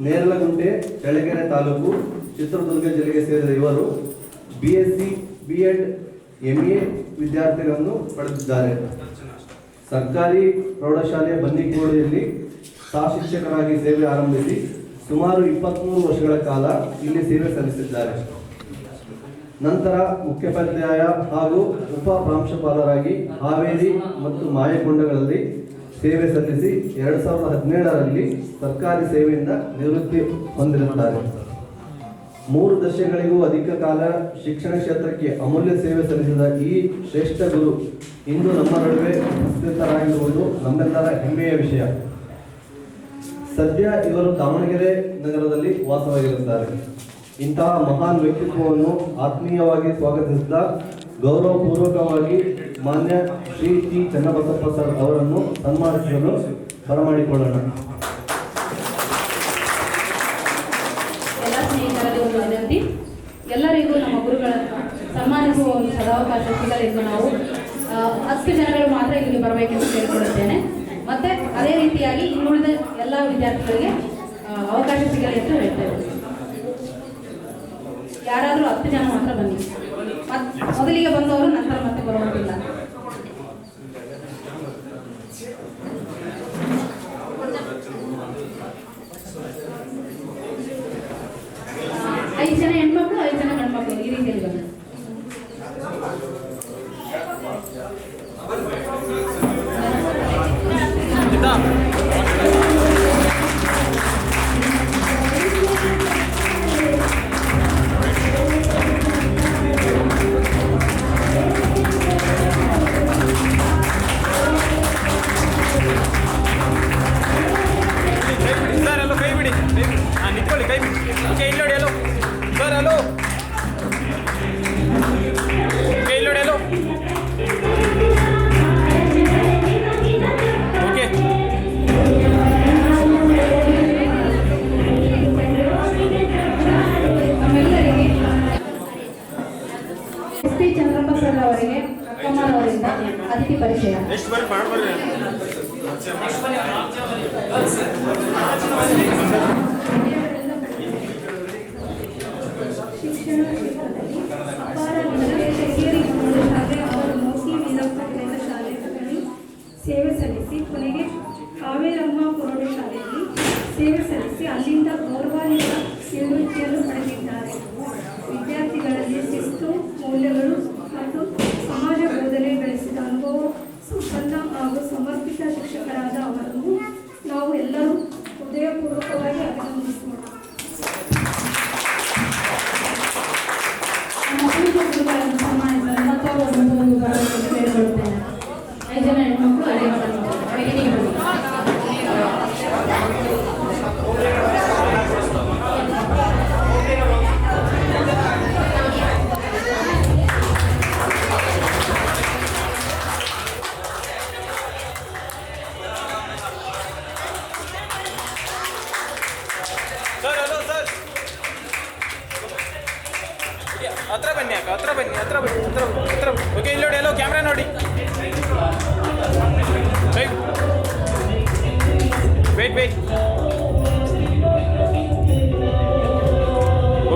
ನೇರಲಗುಂಟೆ, ಚಳ್ಳಕೆರೆ ತಾಲೂಕು, ಚಿತ್ರದುರ್ಗ ಜಿಲ್ಲೆಗೆ ಸೇರಿದ ಇವರು BSc, B.Ed, MA ವಿದ್ಯಾರ್ಥಿಗಳನ್ನು ಪಡೆದಿದ್ದಾರೆ. ಸರ್ಕಾರಿ ಪ್ರೌಢಶಾಲೆ ಬನ್ನಿಕೋಡೆಯಲ್ಲಿ ಸಹ ಶಿಕ್ಷಕರಾಗಿ ಸೇವೆ ಆರಂಭಿಸಿ ಸುಮಾರು 23 ವರ್ಷಗಳ ಕಾಲ ಇಲ್ಲಿ ಸೇವೆ ಸಲ್ಲಿಸಿದ್ದಾರೆ. ನಂತರ ಮುಖ್ಯೋಪಾಧ್ಯಾಯ ಹಾಗೂ ಉಪ ಪ್ರಾಂಶುಪಾಲರಾಗಿ ಹಾವೇರಿ ಮತ್ತು ಮಾಯಕೊಂಡಗಳಲ್ಲಿ ಸೇವೆ ಸಲ್ಲಿಸಿ 2017ರಲ್ಲಿ ಸರ್ಕಾರಿ ಸೇವೆಯಿಂದ ನಿವೃತ್ತಿ ಹೊಂದಿರುತ್ತಾರೆ. 3 ದಶಕಗಳಿಗೂ ಅಧಿಕ ಕಾಲ ಶಿಕ್ಷಣ ಕ್ಷೇತ್ರಕ್ಕೆ ಅಮೂಲ್ಯ ಸೇವೆ ಸಲ್ಲಿಸಿದ ಈ ಶ್ರೇಷ್ಠ ಗುರು ಇಂದು ನಮ್ಮ ನಡುವೆ ಉಪಸ್ಥಿತರಾಗಿರುವುದು ನಮ್ಮೆಲ್ಲರ ಹೆಮ್ಮೆಯ ವಿಷಯ. ಸದ್ಯ ಇವರು ದಾವಣಗೆರೆ ನಗರದಲ್ಲಿ ವಾಸವಾಗಿರುತ್ತಾರೆ. ಇಂತಹ ಮಹಾನ್ ವ್ಯಕ್ತಿತ್ವವನ್ನು ಆತ್ಮೀಯವಾಗಿ ಸ್ವಾಗತಿಸಿದ ಗೌರವಪೂರ್ವಕವಾಗಿ ಮಾನ್ಯ ಶ್ರೀ ಟಿ ಚನ್ನಬಸಪ್ಪ ಸರ್ ಅವರನ್ನು ಸನ್ಮಾನಿಸಲು ಬರಮಾಡಿಕೊಳ್ಳೋಣ. ಎಲ್ಲ ಸ್ನೇಹಿತರಲ್ಲಿ ಒಂದು ವಿನಂತಿ, ಎಲ್ಲರಿಗೂ ನಮ್ಮ ಗುರುಗಳನ್ನು ಸನ್ಮಾನಿಸುವ ಒಂದು ಸದಾವಕಾಶ ಸಿಗಲೆಂದು ನಾವು 10 ಜನಗಳು ಮಾತ್ರ ಇಲ್ಲಿಗೆ ಬರಬೇಕೆಂದು ಕೇಳಿಕೊಳ್ಳುತ್ತೇನೆ. ಮತ್ತೆ ಅದೇ ರೀತಿಯಾಗಿ ಇನ್ನುಳಿದ ಎಲ್ಲ ವಿದ್ಯಾರ್ಥಿಗಳಿಗೆ ಅವಕಾಶ ಸಿಗಲಿ ಅಂತ ಹೇಳ್ತೇವೆ. ಯಾರಾದರೂ 10 ಜನ ಮಾತ್ರ ಬನ್ನಿ. ಮೊದಲಿಗೆ ಬಂದವರು ನಂತರ ಮತ್ತೆ ಬರುವುದಿಲ್ಲ. ಐದು ಜನ ಹೆಣ್ಮಕ್ಳು, 5 ಜನ ಗಂಡ್ಮಕ್ಳು, ಈ ರೀತಿಯಲ್ಲಿ ಬನ್ನಿ. ಎಸ್ ಪಿ ಚಂದ್ರಪ್ಪ ಸರ್ ಅವರಿಗೆ ಅಕ್ಕಮ್ಮನವರಿಂದ ಅತಿಥಿ ಪರಿಚಯ. ಶಿಕ್ಷಣ ಕ್ಷೇತ್ರದಲ್ಲಿ ಅಪಾರ ವಿಶೇಷ ಹಿರಿಯ ಶಾಲೆ ಅವರು ಮೋಸಿ ವಿಲೋಕತೆಯ ಶಾಲೆಗಳಲ್ಲಿ ಸೇವೆ ಸಲ್ಲಿಸಿ ಕೊನೆಗೆ ಕಾವೇರಮ್ಮ ಪ್ರೌಢಶಾಲೆಯಲ್ಲಿ ಸೇವೆ ಸಲ್ಲಿಸಿ ಅಲ್ಲಿಂದ ಗೌರವಾನ್ವಿತ ನಿವೃತ್ತಿಯನ್ನು ಪಡೆದಿದ್ದಾರೆ. ವಿದ್ಯಾರ್ಥಿಗಳಲ್ಲಿ ಶಿಸ್ತು, ಮೌಲ್ಯಗಳು ಮತ್ತು ಸಮಾಜ ಬೋಧನೆ ಬೆಳೆಸಿದ ಅನುಭವ ಸಂಪನ್ನ ಹಾಗೂ ಸಮರ್ಪಿತ ಶಿಕ್ಷಕರಾದ ಅವರನ್ನು ನಾವು ಎಲ್ಲರೂ ಹೃದಯಪೂರ್ವಕವಾಗಿ ಅಭಿನಂದಿಸೋಣ. ನಮ್ಮ ಪೂರ್ವ ಗುರುಗಳನ್ನು ಸನ್ಮಾನಿಸಲು ಮತ್ತೊಬ್ಬರು ಮುಂದುವರೆದು ಬೇಡಿಕೊಳ್ಳುತ್ತೇನೆ. 5 ಜನ ಹೆಣ್ಮಕ್ಳು ಅಡಿಗೆ ಸರ್ ಹಲೋ ಸರ್, ಹತ್ರ ಬನ್ನಿ ಅಕ್ಕ, ಹತ್ರ ಬನ್ನಿ, ಹತ್ರ ಬನ್ನಿ, ಹತ್ರ ಓಕೆ. ಇಲ್ಲಿ ನೋಡಿ, ಎಲ್ಲೋ ಕ್ಯಾಮ್ರಾ ನೋಡಿ. Wait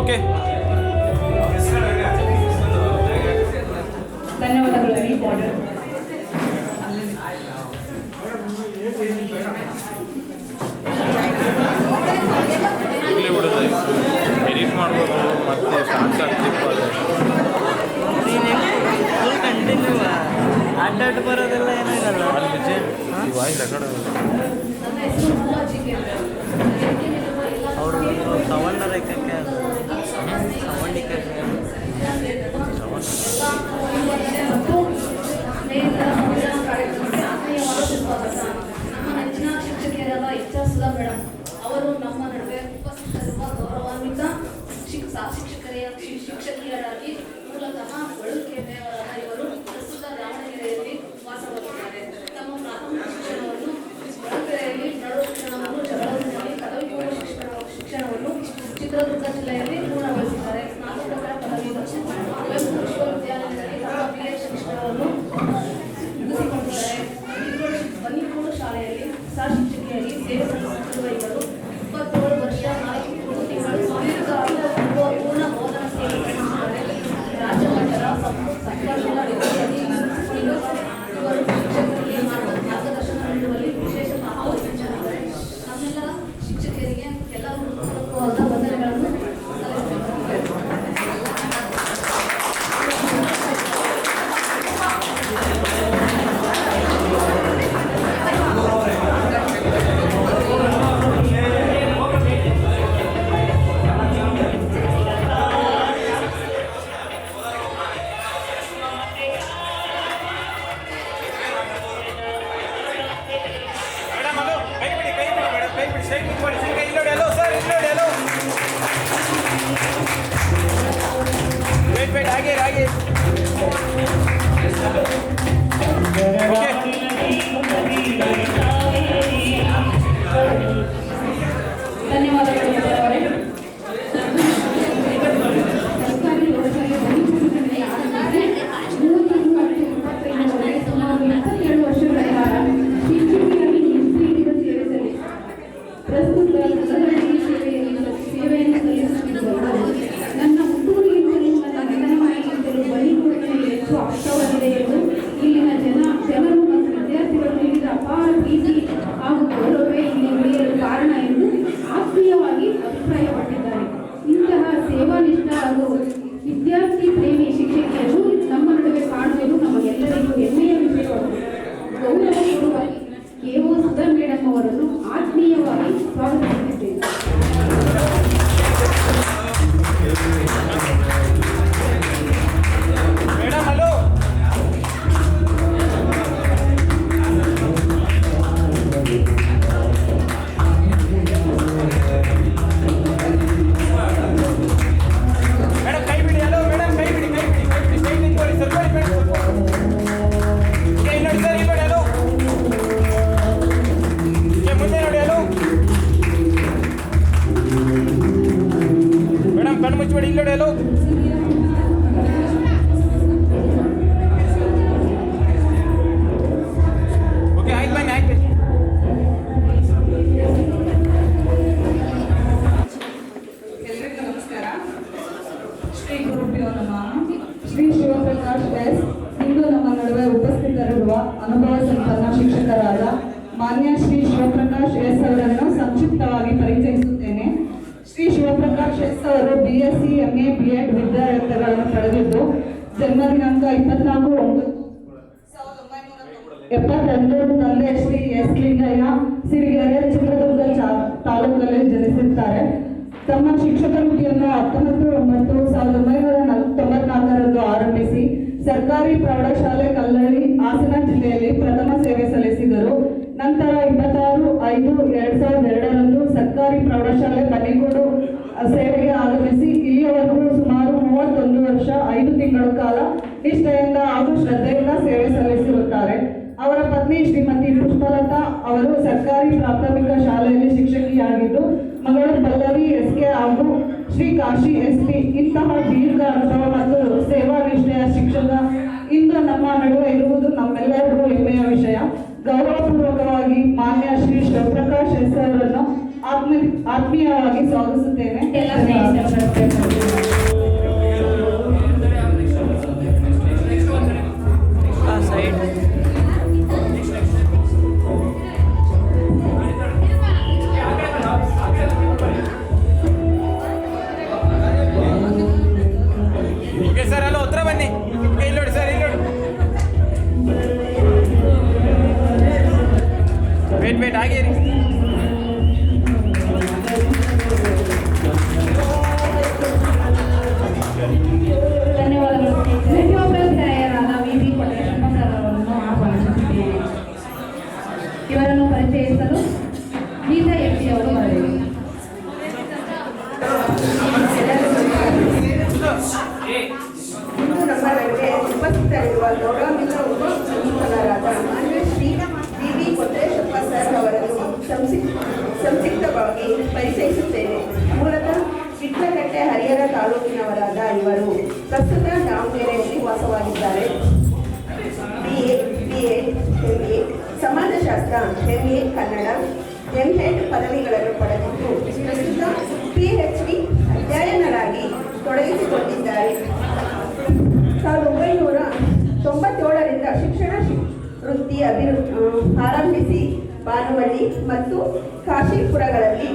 okay. ಧನ್ಯವಾದಗಳು. ಇಲ್ಲೇ ಬಿಡೋದು, ಎಡಿಟ್ ಮಾಡ್ಬೋದು ಮತ್ತೆ ಸಾಂಗ್ಸ್ ಆಗ್ತಿರ್ಬೋದು. ಕಂಟಿನ್ಯೂ ಅಡ್ಡಾಟ ಬರೋದೆಲ್ಲ ಏನಾಗಲ್ಲ. ಈ ವಾಯ್ಸ್ ರೆಕಾರ್ಡ್ ನನ್ನ ಹೆಸರು ಮುಲ್ಲಾಜಿಗೆ. ಅವರು ಸವಣ್ಣ ರೇಖಕ್ಕೆ ಸವಣ್ಣಿಕೆ ನಮ್ಮ ನೆಚ್ಚಿನ ಶಿಕ್ಷಕಿಯರಾದ ಇಚ್ಛಾಸುಧ ಮೇಡಮ್ ಅವರು ನಮ್ಮ ನಡುವೆ ಉಪಸ್ಥಿತರಿರುವ ಗೌರವಾನ್ವಿತ ಶಿಕ್ಷಕಿಯರಾಗಿ ಮೂಲತಃ ಬಳುಕೆರೆಯವರಾದ ಇವರು ಪ್ರಸ್ತುತ ದಾವಣಗೆರೆಯಲ್ಲಿ ವಾಸವಾಗಿದ್ದಾರೆ. ತಮ್ಮ ಪ್ರಾಥಮಿಕ ಶಿಕ್ಷಣವನ್ನು ಬಳುಕೆರೆಯಲ್ಲಿ, ಪ್ರೌಢ ಶಿಕ್ಷಣವನ್ನು ಜಗಳೂರಿನಲ್ಲಿ, ಪದವಿ ಪೂರ್ವ ಶಿಕ್ಷಣವನ್ನು ಚಿತ್ರದುರ್ಗ ಜಿಲ್ಲೆಯಲ್ಲಿ ಪೂರ್ಣಗೊಳಿಸಿದ್ದಾರೆ. ಸ್ನಾತಕೋತ್ತರ ಪದವಿ ಕುವೆಂಪು ವಿಶ್ವವಿದ್ಯಾಲಯದಲ್ಲಿ ತಮ್ಮ BA ಶಿಕ್ಷಣವನ್ನು ಮುಗಿಸಿಕೊಂಡಿದ್ದಾರೆ. ಬನ್ನಿಕೋಡು ಶಾಲೆಯಲ್ಲಿ ಸಹ ಶಿಕ್ಷಕಿಯಾಗಿ ಸೇವೆ ಸಲ್ಲಿಸುತ್ತಿರುವ ಇವರು 27 ವರ್ಷ 4 ತಿಂಗಳು ಪೂರ್ಣ ಬೋಧನಾ ಸೇವೆ ಸಲ್ಲಿಸಿದ್ದಾರೆ. ರಾಜ್ಯ ಮಟ್ಟದ ಸರ್ಕಾರದ ಗುರುಭ್ಯೋ ನಮಃ. ಶ್ರೀ ಶಿವಪ್ರಕಾಶ್ ಎಸ್ ಇಂದು ನಮ್ಮ ನಡುವೆ ಉಪಸ್ಥಿತರಿರುವ ಅನುಭವ ಸಂಪನ್ನ ಶಿಕ್ಷಕರಾದ ಮಾನ್ಯ ಶ್ರೀ ಶಿವಪ್ರಕಾಶ್ ಎಸ್ ಅವರನ್ನು ಸಂಕ್ಷಿಪ್ತವಾಗಿ ಪರಿಚಯಿಸುತ್ತೇನೆ. ಶ್ರೀ ಶಿವಪ್ರಕಾಶ್ ಎಸ್ ಅವರು BSc MA B.Ed ವಿದ್ಯಾರ್ಥಿಗಳನ್ನು ಪಡೆದಿದ್ದು ಜನ್ಮ ದಿನಾಂಕ 24/9/1972 ತಂದೆ ಶ್ರೀ ಎಸ್ ಲಿಂಗಯ್ಯ ಸಿರಿಗೆರೆ ಚಿತ್ರದುರ್ಗ ತಾಲೂಕಲ್ಲಿ ಜನಿಸಿರುತ್ತಾರೆ. ತಮ್ಮ ಶಿಕ್ಷಕ ವೃತ್ತಿಯನ್ನು 19/9/1994 ಆರಂಭಿಸಿ ಸರ್ಕಾರಿ ಪ್ರೌಢಶಾಲೆ ಕಲ್ಲಳ್ಳಿ ಹಾಸನ ಜಿಲ್ಲೆಯಲ್ಲಿ ಪ್ರಥಮ ಸೇವೆ ಸಲ್ಲಿಸಿದರು. ನಂತರ 26/5/2002 ಸರ್ಕಾರಿ ಪ್ರೌಢಶಾಲೆ ಬನ್ನಿಕೋಡು ಸೇವೆಗೆ ಆಗಮಿಸಿ ಇಲ್ಲಿಯವರೆಗೂ ಸುಮಾರು 31 ವರ್ಷ 5 ತಿಂಗಳ ಕಾಲ ನಿಷ್ಠೆಯಿಂದ ಹಾಗೂ ಶ್ರದ್ಧೆಯಿಂದ ಸೇವೆ ಸಲ್ಲಿಸಿರುತ್ತಾರೆ. ಅವರ ಪತ್ನಿ ಶ್ರೀಮತಿ ಪುಷ್ಪಲತಾ ಅವರು ಸರ್ಕಾರಿ ಪ್ರಾಥಮಿಕ ಶಾಲೆಯಲ್ಲಿ ಶಿಕ್ಷಕಿಯಾಗಿದ್ದು, ಮಗಳು ಪಲ್ಲವಿ SK ಹಾಗೂ ಶ್ರೀ ಕಾಶಿ SP ಇಂತಹ ದೀರ್ಘ ಅನುಭವ ಮತ್ತು ಸೇವಾ ನಿಷ್ಠೆಯ ಶಿಕ್ಷಕ ಇಂದು ನಮ್ಮ ನಡುವೆ ಇರುವುದು ನಮ್ಮೆಲ್ಲರಿಗೂ ಹೆಮ್ಮೆಯ ವಿಷಯ. ಗೌರವಪೂರ್ವಕವಾಗಿ ಮಾನ್ಯ ಶ್ರೀ ಶಿವಪ್ರಕಾಶ್ ಎಸ್ ಅವರನ್ನು ಆತ್ಮೀಯವಾಗಿ ಸ್ವಾಗತಿಸುತ್ತೇನೆ. ಎಲ್ಲ ಸ್ನೇಹಿತರು ಸೈಡ್ ಓಕೆ ಸರ್, ಅಲ್ಲ ಹತ್ರ ಬನ್ನಿ. ಇಲ್ಲಿ ನೋಡಿ ಸರ್, ಇಲ್ಲಿ ನೋಡಿ. ವೇಟ್ ಹಾಗೆ ರೀ. ಧನ್ಯವಾದಗಳು. ಮುಖ್ಯೋಪಾಧ್ಯಾಯರಾದ VB ಕೊಟೇಶಪ್ಪ ಸರ್ ಅವರನ್ನು ಆಹ್ವಾನಿಸುತ್ತಿದ್ದೇನೆ. ಇವರನ್ನು ಪರಿಚಯಿಸಲು ಗೀತಾ ಎಟ್ಟಿ ಅವರು ಬರಬೇಕು. ಇಂದು ನಮ್ಮ ನಡುವೆ ಉಪಸ್ಥಿತರಿರುವ ಗೌರವಾನ್ವಿತ ಉಪಸಂಚಾಲಕರಾದ ಮಾನ್ಯ ಶ್ರೀ VB ಕೊಟ್ರೇಶಪ್ಪ ಸರ್ ಅವರನ್ನು ಸಂಕ್ಷಿಪ್ತವಾಗಿ ಪರಿಚಯಿಸುತ್ತೇನೆ. ಮೂಲತಃ ವಿಟ್ಲಕಟ್ಟೆ ಹರಿಹರ ತಾಲೂಕಿನವರಾದ ಇವರು ಪ್ರಸ್ತುತ ದಾವಣಗೆರೆಯಲ್ಲಿ ವಾಸವಾಗಿದ್ದಾರೆ. BA, B.Ed, MA ಸಮಾಜಶಾಸ್ತ್ರ, MA Kannada, M.Ed ಪದವಿಗಳನ್ನು ಪಡೆದಿದ್ದು ಪ್ರಸ್ತುತ PhD ಅಧ್ಯಯನರಾಗಿ ತೊಡಗಿಸಿಕೊಂಡಿದ್ದಾರೆ. 1997ರಿಂದ ಶಿಕ್ಷಣ ವೃತ್ತಿ ಆರಂಭಿಸಿ ಬಾನುವಳ್ಳಿ ಮತ್ತು ಕಾಶೀಪುರಗಳಲ್ಲಿ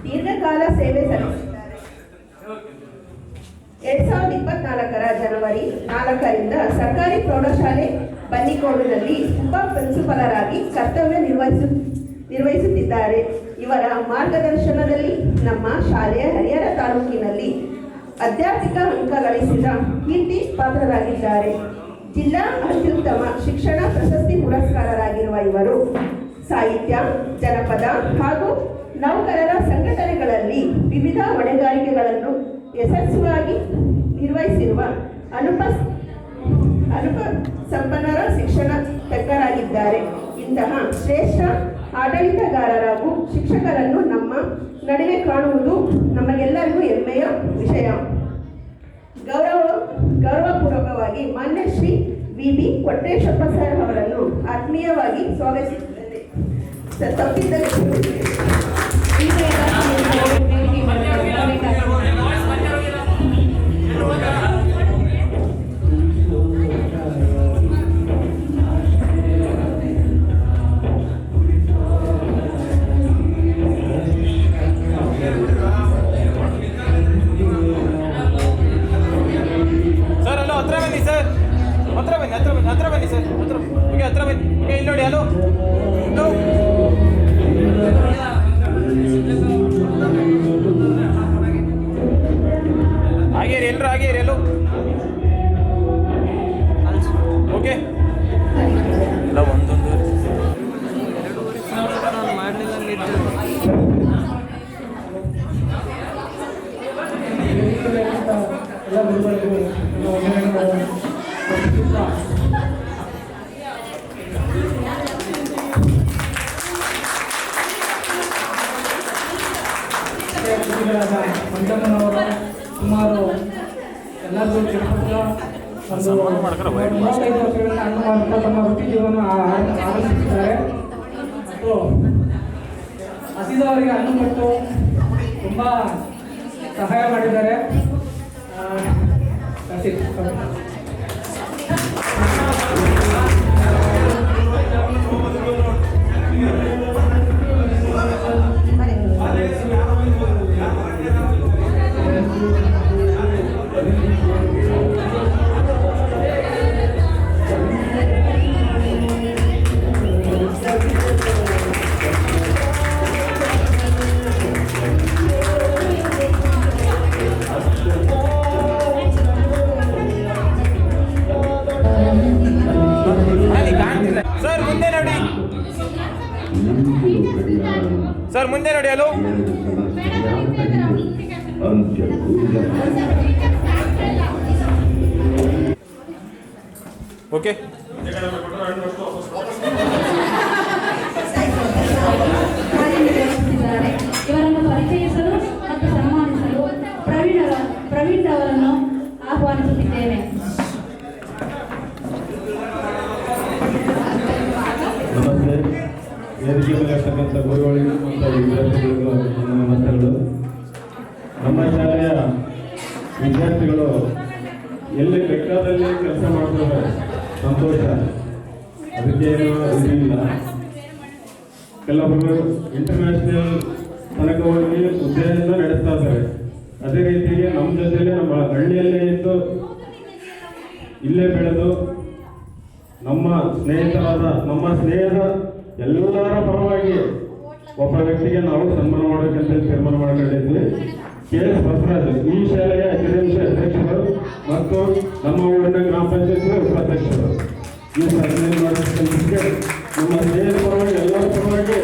ದೀರ್ಘಕಾಲ ಸೇವೆ ಸಲ್ಲಿಸಿದ್ದಾರೆ. 2024 ಜನವರಿ 4ರಿಂದ ಸರ್ಕಾರಿ ಪ್ರೌಢಶಾಲೆ ಬನ್ನಿಕೋಡಿನಲ್ಲಿ ಉಪ ಪ್ರಿನ್ಸಿಪಲರಾಗಿ ಕರ್ತವ್ಯ ನಿರ್ವಹಿಸುತ್ತಿದ್ದಾರೆ. ಇವರ ಮಾರ್ಗದರ್ಶನದಲ್ಲಿ ನಮ್ಮ ಶಾಲೆಯ ಹರಿಹರ ತಾಲೂಕಿನಲ್ಲಿ ಅಧ್ಯಾತ್ಮಿಕ ಅಂಕ ಗಳಿಸಿದ ಕೀರ್ತಿ ಪಾತ್ರರಾಗಿದ್ದಾರೆ. ಜಿಲ್ಲಾ ಅತ್ಯುತ್ತಮ ಶಿಕ್ಷಣ ಪ್ರಶಸ್ತಿ ಪುರಸ್ಕಾರರಾಗಿರುವ ಇವರು ಸಾಹಿತ್ಯ, ಜನಪದ ಹಾಗೂ ನೌಕರರ ಸಂಘಟನೆಗಳಲ್ಲಿ ವಿವಿಧ ಹೊಣೆಗಾರಿಕೆಗಳನ್ನು ಯಶಸ್ವಿಯಾಗಿ ನಿರ್ವಹಿಸಿರುವ ಸಂಪನ್ನರ ಶಿಕ್ಷಣ ತಜ್ಞರಾಗಿದ್ದಾರೆ. ಇಂತಹ ಶ್ರೇಷ್ಠ ಆಡಳಿತಗಾರರಾಗೂ ಶಿಕ್ಷಕರನ್ನು ನಮ್ಮ ನಡುವೆ ಕಾಣುವುದು ನಮಗೆಲ್ಲರಿಗೂ ಹೆಮ್ಮೆಯ ವಿಷಯ. ಗೌರವಪೂರ್ವಕವಾಗಿ ಮಾನ್ಯ ಶ್ರೀ VB ಕೊಟ್ರೇಶಪ್ಪ ಸರ್ ಅವರನ್ನು ಆತ್ಮೀಯವಾಗಿ ಸ್ವಾಗತಿಸುತ್ತೇನೆ. ತಪ್ಪಿದ್ದಲ್ಲಿ ಹತ್ರ ಬನ್ನಿ ಸರ್. ಓಕೆ, ಹತ್ರ ಬನ್ನಿ. ಓಕೆ, ಇಲ್ಲಿ ನೋಡಿ. ಹಲೋ, ಹಾಗೆ ರೀ, ಎಲ್ಲರೂ ಹಾಗೆ ರೀ. ಎಲ್ಲೋ ಓಕೆ, ಎಲ್ಲ ಒಂದೊಂದು ಮಾಡಲಿಲ್ಲ ಮಂಜಮ್ಮನವರು ಸುಮಾರು ಎಲ್ಲರಿಗೂ ತಿಳ್ಕೊಂಡು ಒಂದು 35 ವರ್ಷಗಳಿಂದ ಹಣ್ಣು ಮಾರುತ್ತಾ ತಮ್ಮ ವೃತ್ತಿ ಜೀವನ ಆರಂಭಿಸಿದ್ದಾರೆ. ಮತ್ತು ಹಸಿದವರಿಗೆ ಹಣ್ಣು ಕೊಟ್ಟು ತುಂಬ ಸಹಾಯ ಮಾಡಿದ್ದಾರೆ. That's it. ಅಲ್ಲಿ ಕಾಣ್ತಿಲ್ಲ ಸರ್, ಮುಂದೆ ನೋಡಿ ಸರ್, ಮುಂದೆ ನೋಡಿ. Hello okay. ಕಾರ್ಯನಿರ್ವಹಿಸುತ್ತಿದ್ದಾರೆ. ಇವರನ್ನು ಪರಿಚಯಿಸಲು ಮತ್ತು ಸನ್ಮಾನಿಸಲು ಪ್ರವೀಣ್ ಅವರನ್ನು ಆಹ್ವಾನಿಸುತ್ತಿದ್ದೇನೆ. ನಮಸ್ತೆ. ವೇದಿಕೆ ಮೇಲೆ ಇರ್ತಕ್ಕಂಥ ಗುರುಗಳಿಗೂ ಮತ್ತು ವಿದ್ಯಾರ್ಥಿಗಳಿಗೂ ನನ್ನ ನಮಸ್ತೆಗಳು. ನಮ್ಮ ಶಾಲೆಯ ವಿದ್ಯಾರ್ಥಿಗಳು ಎಲ್ಲಿ ಬೇಕಾದಲ್ಲಿ ಕೆಲಸ ಮಾಡ್ತಾರೆ, ಸಂತೋಷ. ಅದಕ್ಕೇನು ಇದಿಲ್ಲ. ಕೆಲವರು ಇಂಟರ್ನ್ಯಾಷನಲ್ ತನಕ ಹೋಗಿ ಹುದ್ದೆಯಿಂದ ನಡೆಸ್ತಾ ಇದ್ದಾರೆ. ಅದೇ ರೀತಿಗೆ ನಮ್ಮ ಜೊತೆಯಲ್ಲಿ ನಮ್ಮ ಹಳ್ಳಿಯಲ್ಲೇ ಇದ್ದು ಇಲ್ಲೇ ಬೆಳೆದು ನಮ್ಮ ಸ್ನೇಹದ ಎಲ್ಲರ ಪರವಾಗಿ ಒಬ್ಬ ವ್ಯಕ್ತಿಗೆ ನಾವು ಸನ್ಮಾನ ಮಾಡಬೇಕಂತ ತೀರ್ಮಾನ ಮಾಡಿಕೊಂಡಿದ್ವಿ. KS ಬಸವರಾಜ್ ಈ ಶಾಲೆಯ ಅಧ್ಯಕ್ಷ ಅಧ್ಯಕ್ಷರು ಮತ್ತು ನಮ್ಮ ಊರಿನ ಗ್ರಾಮ ಪಂಚಾಯತ್ ಉಪಾಧ್ಯಕ್ಷರು. ಈ ಸಾಧನೆ ಮಾಡೋದಕ್ಕೆ ನಮ್ಮ ಸ್ನೇಹದ ಪರವಾಗಿ ಎಲ್ಲರ ಪರವಾಗಿ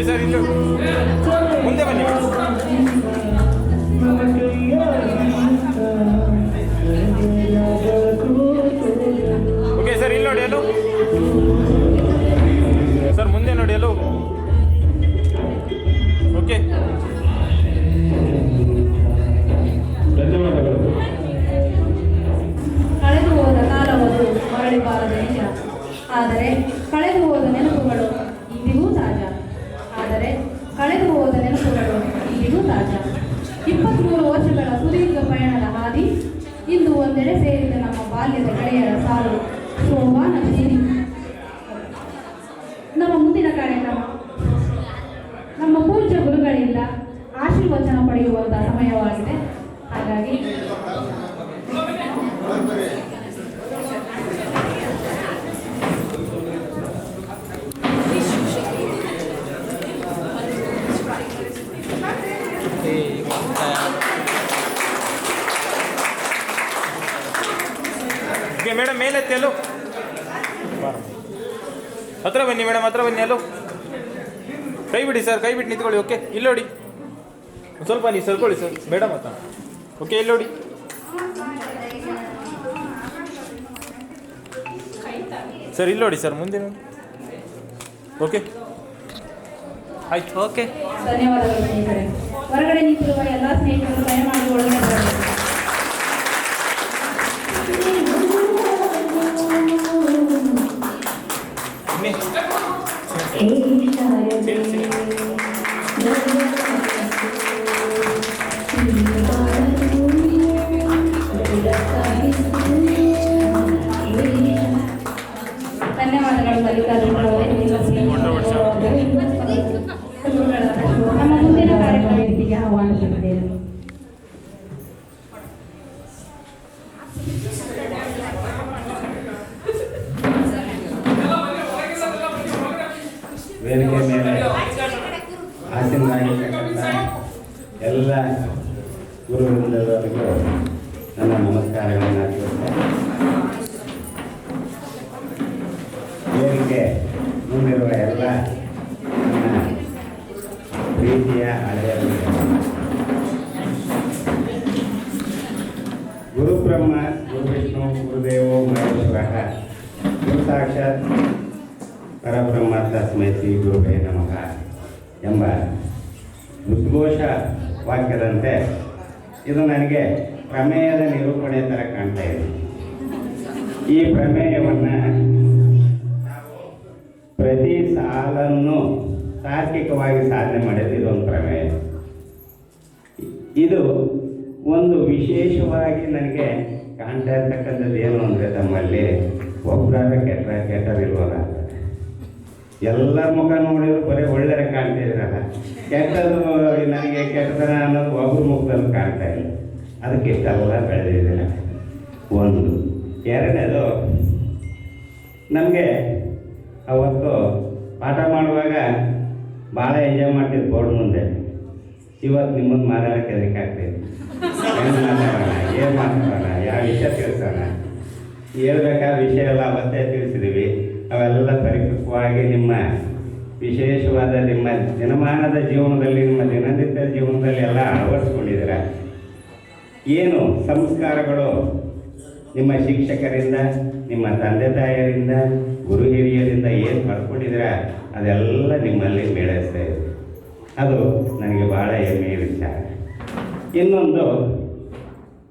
ಸರ್, ಇಲ್ಲೂ ಮುಂದೆ ಬನ್ನಿ. ಓಕೆ ಸರ್, ಇಲ್ಲಿ ನೋಡಿ. ಅಲ್ಲೂ ಸರ್, ಮುಂದೆ ನೋಡಿ. ಅಲ್ಲೂ ಓಕೆ. ಧನ್ಯವಾದಗಳು. ಕಳೆದು ಹೋದ ಕಾಲವದು ಮರಳಿ ಬಾರದ ನಿಜ. ಆದರೆ ಕಳೆದು ಹೋದ ನೆನಪುಗಳು ಇಂದಿಗೂ ತಾಜಾ. 23 ವರ್ಷಗಳ ಸುದೀರ್ಘ ಪಯಣದ ಹಾದಿ ಇಂದು ಒಂದೆಡೆ ಸೇರಿದ ನಮ್ಮ ಬಾಲ್ಯದ ಗೆಳೆಯರ ಸಾಲು ಸೋಮಾನದ ಸಿರಿ. ನಮ್ಮ ಮುಂದಿನ ಕಾರ್ಯಕ್ರಮ ನಮ್ಮ ಪೂಜ್ಯ ಗುರುಗಳಿಂದ ಆಶೀರ್ವಚನ ಪಡೆಯುವಂತಹ ಸಮಯವಾಗಿದೆ. ಹಾಗಾಗಿ ಮೇಡಮ್ ಮೇಲೆತ್ತಿ. ಅಲ್ಲೋ ಹತ್ರ ಬನ್ನಿ ಮೇಡಮ್, ಹತ್ರ ಬನ್ನಿ. ಅಲ್ಲೋ ಕೈ ಬಿಡಿ ಸರ್, ಕೈ ಬಿಟ್ಟು ನಿಂತ್ಕೊಳ್ಳಿ. ಓಕೆ, ಇಲ್ಲಿ ನೋಡಿ. ಸ್ವಲ್ಪ ನೀವು ಸರ್ಕೊಳ್ಳಿ ಸರ್, ಮೇಡಮ್ ಹತ್ರ. ಓಕೆ, ಇಲ್ಲಿ ನೋಡಿ. ಸರ್, ಇಲ್ಲಿ ನೋಡಿ ಸರ್, ಮುಂದೆ ನೋಡಿ. ಓಕೆ, ಆಯ್ತು. ಓಕೆ, ಧನ್ಯವಾದಗಳು ಸ್ನೇಹಿತರೆ. ಹೊರಗಡೆ ನಿಂತಿರುವ ಎಲ್ಲ ಸ್ನೇಹಿತರು ದಯಮಾಡಿ ಒಳಗಡೆ ಬರಬೇಕು. ಧನ್ಯವಾದಗಳು ನಮ್ಮ ಮುಂದಿನ ಕಾರ್ಯಕ್ರಮಕ್ಕೆ ಆಹ್ವಾನಿಸುತ್ತೇವೆ. ವೇದಿಕೆ ಮೇಲೆ ಆಸೀನರಾಗಿರ್ತಕ್ಕಂಥ ಎಲ್ಲ ಗುರುವೃಂದದವರಿಗೂ ನನ್ನ ನಮಸ್ಕಾರಗಳನ್ನು ಅರ್ಪಿಸುತ್ತೇನೆ. ವೇದಿಕೆ ಮುಂದಿರುವ ಎಲ್ಲ ನನ್ನ ಪ್ರೀತಿಯ ಹಳೆಯ ಗುರುಬ್ರಹ್ಮ ಗುರುವಿಷ್ಣು ಗುರುದೇವೋ ಮಹೇಶ್ವರಃ ಗುರು ಸಾಕ್ಷಾತ್ ಪರಬ್ರಹ್ಮ ತಸ್ಮೈ ಶ್ರೀ ಗುರುವೇ ನಮಃ ಎಂಬ ಉದ್ಘೋಷ ವಾಕ್ಯದಂತೆ ಇದು ನನಗೆ ಪ್ರಮೇಯದ ನಿರೂಪಣೆ ಥರ ಕಾಣ್ತಾ ಇದೆ. ಈ ಪ್ರಮೇಯವನ್ನು ನಾವು ಪ್ರತಿ ಸಾಲನ್ನು ತಾರ್ಕಿಕವಾಗಿ ಸಾಧನೆ ಮಾಡಿದ್ದು ಇದೊಂದು ಪ್ರಮೇಯ. ಇದು ಒಂದು ವಿಶೇಷವಾಗಿ ನನಗೆ ಕಾಣ್ತಾ ಇರ್ತಕ್ಕಂಥದ್ದು ಏನು ಅಂದರೆ, ತಮ್ಮಲ್ಲಿ ಒಬ್ಬರಾದ ಕೆಟ್ಟರಿಲ್ವಲ್ಲ ಅಂತ. ಎಲ್ಲರ ಮುಖ ನೋಡಿದ್ರು ಬರೀ ಒಳ್ಳೆಯ ಕಾಣ್ತಾ ಇದ್ರಲ್ಲ, ಕೆಟ್ಟದ್ದು ನನಗೆ ಕೆಟ್ಟತನ ಅನ್ನೋದು ಒಬ್ಬರ ಮುಖದಲ್ಲಿ ಕಾಣ್ತಾ ಇಲ್ಲ. ಅದಕ್ಕೆ ಇಷ್ಟೆಲ್ಲ ಬೆಳೆದಿದ್ದೀರ. ಒಂದು ಎರಡನೇದು, ನಮಗೆ ಅವತ್ತು ಪಾಠ ಮಾಡುವಾಗ ಭಾಳ ಎಂಜಾಯ್ ಮಾಡ್ತಿದ್ದು ಬೋರ್ಡ್ ಮುಂದೆ. ಇವತ್ತು ನಿಮ್ಮನ್ನು ಮಾತಾಡೋಕ್ಕೆ ಅದಕ್ಕೆ ಆಗ್ತಾಯಿದೆ. ಏನು ಮಾತಾಡೋಣ, ಏನು ಮಾತಾಡೋಣ, ಯಾವ ವಿಷಯ ತಿಳಿಸೋಣ, ಹೇಳ್ಬೇಕಾದ ವಿಷಯ ಎಲ್ಲ ಅವತ್ತೇ ತಿಳಿಸಿದ್ದೀವಿ. ಅವೆಲ್ಲ ಪರಿಪಕ್ವವಾಗಿ ನಿಮ್ಮ ವಿಶೇಷವಾದ ನಿಮ್ಮ ದಿನಮಾನದ ಜೀವನದಲ್ಲಿ, ನಿಮ್ಮ ದಿನನಿತ್ಯ ಜೀವನದಲ್ಲಿ ಎಲ್ಲ ಅಳವಡಿಸ್ಕೊಂಡಿದ್ದೀರ. ಏನು ಸಂಸ್ಕಾರಗಳು ನಿಮ್ಮ ಶಿಕ್ಷಕರಿಂದ, ನಿಮ್ಮ ತಂದೆ ತಾಯಿಯರಿಂದ, ಗುರು ಹಿರಿಯರಿಂದ ಏನು ಪಡ್ಕೊಂಡಿದ್ದೀರ ಅದೆಲ್ಲ ನಿಮ್ಮಲ್ಲಿ ಬೆಳೆಸ್ತಾ ಇದೆ. ಅದು ನನಗೆ ಭಾಳ ಹೆಮ್ಮೆಯ ವಿಚಾರ. ಇನ್ನೊಂದು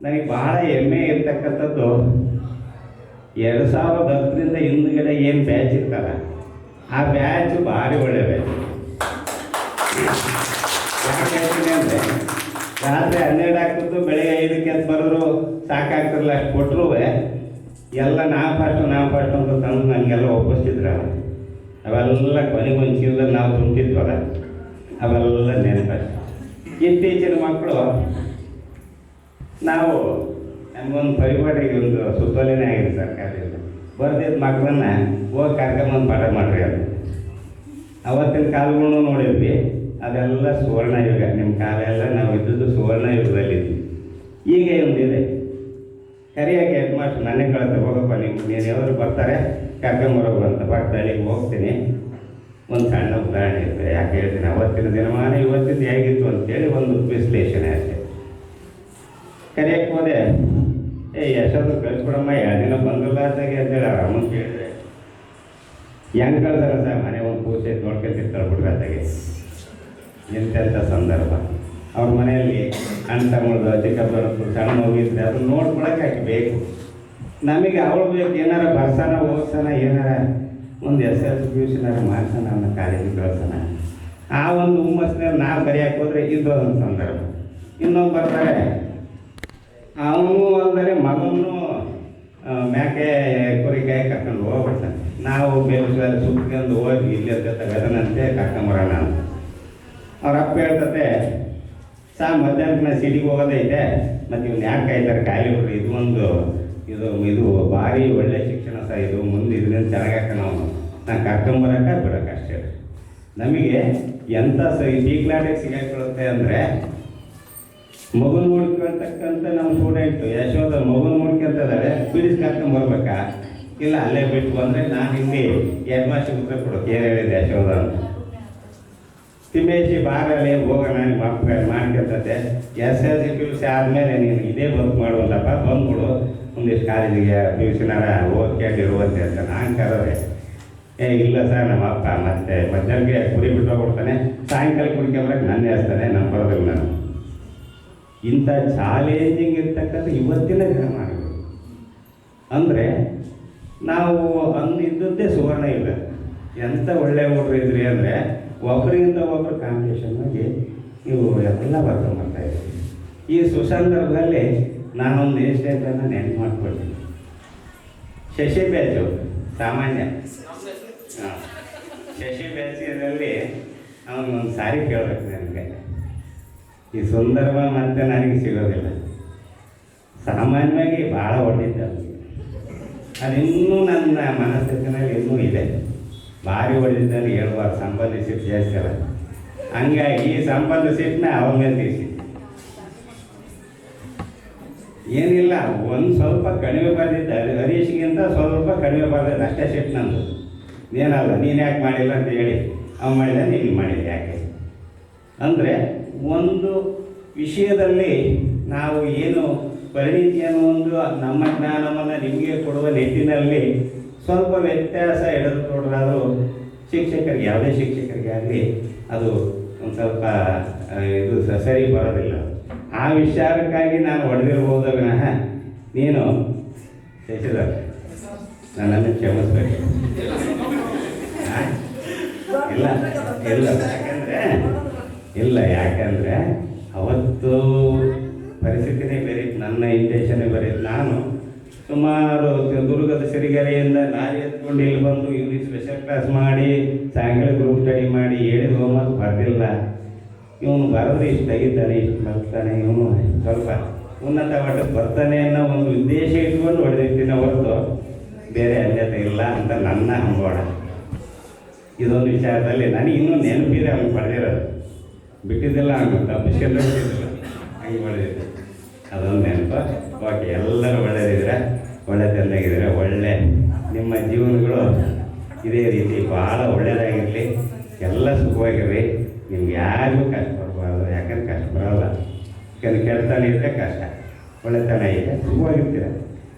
ನನಗೆ ಭಾಳ ಹೆಮ್ಮೆ ಇರ್ತಕ್ಕಂಥದ್ದು, 2010ರಿಂದ ಹಿಂದುಗಡೆ ಏನು ಬ್ಯಾಚ್ ಇರ್ತಲ್ಲ, ಆ ಬ್ಯಾಚು ಭಾರಿ ಒಳ್ಳೆ ಬ್ಯಾಚ್. ಯಾಕೆ ಹೇಳ್ತೀನಿ ಅಂದರೆ, ರಾತ್ರಿ 12 ಆಗ್ತಿತ್ತು, ಬೆಳಗ್ಗೆ 5ಕ್ಕೆ ಅಂತ ಬರೆದ್ರು ಸಾಕಾಗ್ತಿರಲ್ಲ, ಅಷ್ಟು ಕೊಟ್ಟರು ಎಲ್ಲ ನಾವು ಫಾಸ್ಟು ಅಂತ ತಂದು ನನಗೆಲ್ಲ ಒಪ್ಪಿಸ್ತಿದ್ರಲ್ಲ. ಅವೆಲ್ಲ ಕೊನೆಗೊಂದು ಚೀಲದಲ್ಲಿ ನಾವು ತುಂಬಿದ್ವಲ್ಲ, ಅವೆಲ್ಲ ನೆನಪಷ್ಟು. ಇತ್ತೀಚಿನ ಮಕ್ಕಳು, ನಾವು ನಮಗೊಂದು ಪರಿಪಾಟಿಗೆ ಒಂದು ಸುತ್ತೋಲೆನೇ ಆಗಿದೆ ಸರ್ಕಾರದಿಂದ, ಬರ್ದಿದ್ದ ಮಕ್ಕಳನ್ನ ಹೋಗಿ ಕರ್ಕೊಂಬಂದು ಪಾಠ ಮಾಡ್ರಿ ಅದು. ಅವತ್ತಿನ ಕಾಲಗಳನ್ನೂ ನೋಡಿದ್ವಿ, ಅದೆಲ್ಲ ಸುವರ್ಣ ಯುಗ. ನಿಮ್ಮ ಕಾಲ ಎಲ್ಲ ನಾವು ಇದ್ದದ್ದು ಸುವರ್ಣ ಯುಗದಲ್ಲಿದ್ವಿ. ಈಗ ಒಂದಿದೆ, ಸರಿಯಾಗಿ ಹೆಡ್ ಮಾಸ್ಟರ್ ನನ್ನೇ ಕಳಿಸ್ತಾರೆ, ಹೋಗಪ್ಪ ನೀನು ಯಾವ್ದಾದ್ರು ಬರ್ತಾರೆ ಕರ್ಕೊಂಬರೋಗು ಅಂತ. ಪಕ್ಕದಲ್ಲಿಗೆ ಹೋಗ್ತೀನಿ. ಒಂದು ಸಣ್ಣ ಉದಾಹರಣೆ ಇರ್ತದೆ, ಯಾಕೆ ಹೇಳ್ತೀನಿ, ಅವತ್ತಿನ ದಿನಮಾನ ಇವತ್ತಿನ ಹೇಗಿತ್ತು ಅಂತೇಳಿ ಒಂದು ವಿಶ್ಲೇಷಣೆ ಅಷ್ಟೇ. ಕರೆಯಕ್ಕೆ ಹೋದೆ, ಯಶೋದು ಕಳಿಸ್ಕೊಡಮ್ಮ, 2 ದಿನ ಬಂದಿಲ್ಲ ಅಂತಾಗೆ ಅಂತೇಳಿ ಅಮ್ಮನ ಕೇಳಿದ್ರೆ, ಹೆಂಗೆ ಕಳ್ದಾರ ಸರ್, ಮನೆ ಒಂದು ಪೂಜೆ ನೋಡ್ಕೊತಿರ್ತಾರೆ ಬಿಡ್ರಿ ಅತ್ತಾಗೆ. ಎಂತೆಂಥ ಸಂದರ್ಭ. ಅವ್ರ ಮನೆಯಲ್ಲಿ ಅಣ್ಣ ತಗೊಳ್ದು ಚಿಕ್ಕಪ್ಪನದ್ದು ಸಣ್ಣ ಹೋಗಿದ್ರೆ ಅದನ್ನ ನೋಡ್ಕೊಳಕ್ಕೆ ಆಕೆ ಬೇಕು. ನಮಗೆ ಅವಳು ಬೇಕು, ಏನಾರ ಬರ್ಸೋಣ ಓದ್ಸೋಣ, ಏನಾರ ಒಂದು SLC PUC ಮಾಡ್ಸೋಣ, ಅನ್ನೋ ಕಾಲೇಜಿಗೆ ಕಳ್ಸೋಣ. ಆ ಒಂದು ಹುಮ್ಮಸ್ನಲ್ಲಿ ನಾವು ಕರೆಯಕ್ಕೆ ಹೋದರೆ ಇದು ಒಂದು ಸಂದರ್ಭ. ಇನ್ನೊಬ್ಬ ಬರ್ತಾರೆ, ಅವನು ಅಂದರೆ ಮಗನೂ ಮ್ಯಾಕೆ ಕುರಿಕಾಯಿ ಕರ್ಕೊಂಡು ಹೋಗ್ಬಿಡ್ತಾನೆ. ನಾವು ಬೇರೆ ಸುತ್ಕೊಂಡು ಹೋಗಿ ಇಲ್ಲಿ ಗದನಂತೆ ಕರ್ಕೊಂಬರೋಣ ಅಂತ. ಅವ್ರ ಅಪ್ಪ ಹೇಳ್ತತೆ, ಮಧ್ಯಾಹ್ನಕ್ಕೆ ನಾನು ಸಿಟಿಗೆ ಹೋಗೋದೈತೆ, ಮತ್ತು ಇವ್ನು ಯಾಕೆ ಕಾಯ್ತಾರೆ, ಖಾಲಿ ಬಿಡ್ರಿ, ಇದು ಭಾರಿ ಒಳ್ಳೆ ಶಿಕ್ಷಣ ಸಹ, ಇದು ಮುಂದೆ ಇದರಿಂದ ಚೆನ್ನಾಗಾಕ ನಾನು ಕರ್ಕೊಂಬರಕ್ಕೆ ಬಿಡೋಕೆ ಅಷ್ಟೇ. ನಮಗೆ ಎಂಥ ಬೀಗ್ಲಾಡಿಗೆ ಸಿಗಾಕೊಳ್ಳುತ್ತೆ ಅಂದರೆ, ಮಗು ನೋಡ್ಕೊಳ್ತಕ್ಕಂಥ ನಮ್ಮ ಸ್ಟೂಡೆಂಟು ಯಶೋಧ ಮಗು ನೋಡ್ಕೊಂತಿದ್ದಾರೆ, ಬಿಡಿಸಿ ಕರ್ಕೊಂಬರ್ಬೇಕಾ, ಇಲ್ಲ ಅಲ್ಲೇ ಬಿಟ್ಟು ಬಂದರೆ ನಾನು ಇಲ್ಲಿ ಹೆಡ್ ಮಾಸ್ಟರ್ ಉತ್ತರ ಕೊಡೋಕೆ ಏನು ಹೇಳಿದೆ ಯಶೋಧ ಅಂತ. ತಿಮ್ಮೇಶಿ ಬಾರಲ್ಲಿ ಹೋಗೋಣ, ನಿಮ್ಮ ಮಕ್ಕಳು ಮಾಡ್ಕೊತದೆ, SLC PUC ಆದಮೇಲೆ ನೀನು ಇದೇ ವರ್ಕ್ ಮಾಡುವಲ್ಲಪ್ಪ, ಬಂದ್ಬಿಡು ಒಂದಿಷ್ಟು ಕಾಲೇಜಿಗೆ PUCನಾರ ಓದ್ಕೊಂಡಿರುವಂತೆ ಅಂತ ನಾನು ಕರೆದೆ. ಇಲ್ಲ ಸರ್, ನಮ್ಮ ಅಪ್ಪ ಮತ್ತೆ ಮಧ್ಯಾಹ್ನಕ್ಕೆ ಕುರಿ ಬಿಟ್ಟು ಹೋಗ್ಬಿಡ್ತಾನೆ, ಸಾಯಂಕಾಲ ಕುಡಿಕೊಂಬರಕ್ಕೆ ನನ್ನೇ ಹಚ್ತಾನೆ, ನಾನು ಬರೋದಿಲ್ಲ. ನಾನು ಇಂಥ ಚಾಲೆಂಜಿಂಗ್ ಇರ್ತಕ್ಕಂಥ ಇವತ್ತಿನ ದಿನಮಾನಗಳು ಅಂದರೆ, ನಾವು ಅಂದಿದ್ದದ್ದೇ ಸುವರ್ಣ ಇಲ್ಲ. ಎಂಥ ಒಳ್ಳೆಯ ಹುಡುಗರು ಇದ್ರಿ ಅಂದರೆ, ಒಬ್ಬರಿಂದ ಒಬ್ಬರು ಕಾಂಪಿಟೇಷನ್ ಆಗಿ ನೀವು ಎಲ್ಲ ಬರ್ಕೊಂಬರ್ತಾಯಿದ್ದೀವಿ. ಈ ಸುಸಂದರ್ಭದಲ್ಲಿ ನಾನೊಂದು ಇನ್ಸಿಡೆಂಟನ್ನು ನೆನಪು ಮಾಡ್ಕೊಳ್ತೀನಿ. ಶಶಿ ಬ್ಯಾಚು ಸಾಮಾನ್ಯ, ಶಶಿ ಬ್ಯಾಚಿನಲ್ಲಿ ಅವನೊಂದು ಸಾರಿ ಕೇಳಬೇಕು ನನಗೆ. ಈ ಸಂದರ್ಭ ಮತ್ತೆ ನನಗೆ ಸಿಗೋದಿಲ್ಲ. ಸಾಮಾನ್ಯವಾಗಿ ಭಾಳ ಹೊಟ್ಟಿದ್ದೆ ಅವನಿಗೆ, ಅದಿನ್ನೂ ನನ್ನ ಮನಸ್ಥಿತಿನಲ್ಲಿ ಇನ್ನೂ ಇದೆ. ಭಾರಿ ಹೊಡೆದಿದ್ದಲ್ಲಿ ಹೇಳುವಾಗ ಸಂಬಂಧ ಸಿಟ್ಟು ಜಾಸ್ತಿ ಅಲ್ಲ, ಹಂಗಾಗಿ ಈ ಸಂಬಂಧ ಸಿಟ್ಟನ್ನ ಅವನ ಮೇಲೆ ತೀರಿಸಿ. ಏನಿಲ್ಲ, ಒಂದು ಸ್ವಲ್ಪ ಕಡಿಮೆ ಬರ್ದಿದ್ದೆ, ಹರೀಶ್ಗಿಂತ ಸ್ವಲ್ಪ ಕಡಿಮೆ ಬರ್ದಿದ್ದೆ ಅಷ್ಟೇ ಸಿಟ್ಟು ನಂದು. ಏನಲ್ಲ, ನೀನು ಯಾಕೆ ಮಾಡಿಲ್ಲ ಅಂತ ಹೇಳಿ ಅವ್ನು ಮಾಡಿದ, ನೀನು ಮಾಡಿದೆ ಯಾಕೆ ಅಂದರೆ, ಒಂದು ವಿಷಯದಲ್ಲಿ ನಾವು ಏನು ಪರಿಣಿತಿ ಅನ್ನೋ ಒಂದು ನಮ್ಮ ಜ್ಞಾನವನ್ನು ನಿಮಗೆ ಕೊಡುವ ನಿಟ್ಟಿನಲ್ಲಿ ಸ್ವಲ್ಪ ವ್ಯತ್ಯಾಸ ಎಳೆದುಕೊಂಡ್ರಾದರೂ ಶಿಕ್ಷಕರಿಗೆ, ಯಾವುದೇ ಶಿಕ್ಷಕರಿಗೆ ಆಗಲಿ ಅದು ಒಂದು ಸ್ವಲ್ಪ ಇದು ಸರಿ ಬರೋದಿಲ್ಲ. ಆ ವಿಚಾರಕ್ಕಾಗಿ ನಾನು ಹೊಡೆದಿರ್ಬೋದು ವಿನಃ, ನೀನು ಶಶಿಧರ್ ನನ್ನನ್ನು ಕ್ಷಮಿಸ್ಬೇಕು. ಇಲ್ಲ ಇಲ್ಲ ಯಾಕಂದರೆ ಅವತ್ತು ಪರಿಸ್ಥಿತಿನೇ ಬೇರೆ ಇತ್ತು, ನನ್ನ ಇಂಟೆನ್ಷನ್ನೇ ಬೇರೆ ಇತ್ತು. ನಾನು ಸುಮಾರು ದುರ್ಗದ ಸಿರಿಗೆರೆಯಿಂದ ಲಾರಿ ಎತ್ಕೊಂಡು ಇಲ್ಲಿ ಬಂದು ಇಂಗ್ಲೀಷ್ ಸ್ಪೆಷಲ್ ಕ್ಲಾಸ್ ಮಾಡಿ ಸಾಯಂಕಾಲ ಗ್ರೂಪ್ ಸ್ಟಡಿ ಮಾಡಿ ಹೇಳಿದ ಹೋಮ್ವರ್ಕ್ ಬರೆದಿಲ್ಲ. ಇವನು ಬರೆದ್ರೆ ಇಷ್ಟು ತೆಗಿತಾನೆ, ಇಷ್ಟು ಬರ್ತಾನೆ, ಇವನು ಸ್ವಲ್ಪ ಉನ್ನತ ಮಟ್ಟಕ್ಕೆ ಬರ್ತಾನೆ ಅನ್ನೋ ಒಂದು ಉದ್ದೇಶ ಇಟ್ಕೊಂಡು ಹೊಡೆದಿರ್ತೀನಿ ಹೊರತು ಬೇರೆ ಅನ್ಯತೆ ಇಲ್ಲ ಅಂತ ನನ್ನ ಹಂಬೋಣ. ಇದೊಂದು ವಿಚಾರದಲ್ಲಿ ನನಗೆ ಇನ್ನೂ ನೆನಪಿದೆ ಅವ್ನು ಪಡೆದಿರೋದು, ಬಿಟ್ಟಿದ್ದಿಲ್ಲ, ಅವ್ನು ತಪ್ಪಿಸ್ಕೊಂಡು ಬಿಟ್ಟಿದ್ದಿಲ್ಲ, ಹಂಗೆ ಹೊಡೆದಿದ್ದೆ. ಅದೊಂದು ನೆನಪು. ಓಕೆ, ಎಲ್ಲರೂ ಒಳ್ಳೆಯದಿದ್ರೆ, ಒಳ್ಳೆ ತಂದಾಗಿದ್ರೆ, ಒಳ್ಳೆ ನಿಮ್ಮ ಜೀವನಗಳು ಇದೇ ರೀತಿ ಭಾಳ ಒಳ್ಳೆಯದಾಗಿರಲಿ, ಎಲ್ಲ ಸುಖವಾಗಿರಲಿ. ನಿಮ್ಗೆ ಯಾರಿಗೂ ಕಷ್ಟ ಬರಬಾರ್ದು, ಯಾಕಂದ್ರೆ ಕಷ್ಟ ಬರೋಲ್ಲ. ಯಾಕಂದ್ರೆ ಕೆಟ್ಟತನ ಇದ್ದರೆ ಕಷ್ಟ, ಒಳ್ಳೆತನ ಇದೆ ಸುಖವಾಗಿರ್ತೀರ.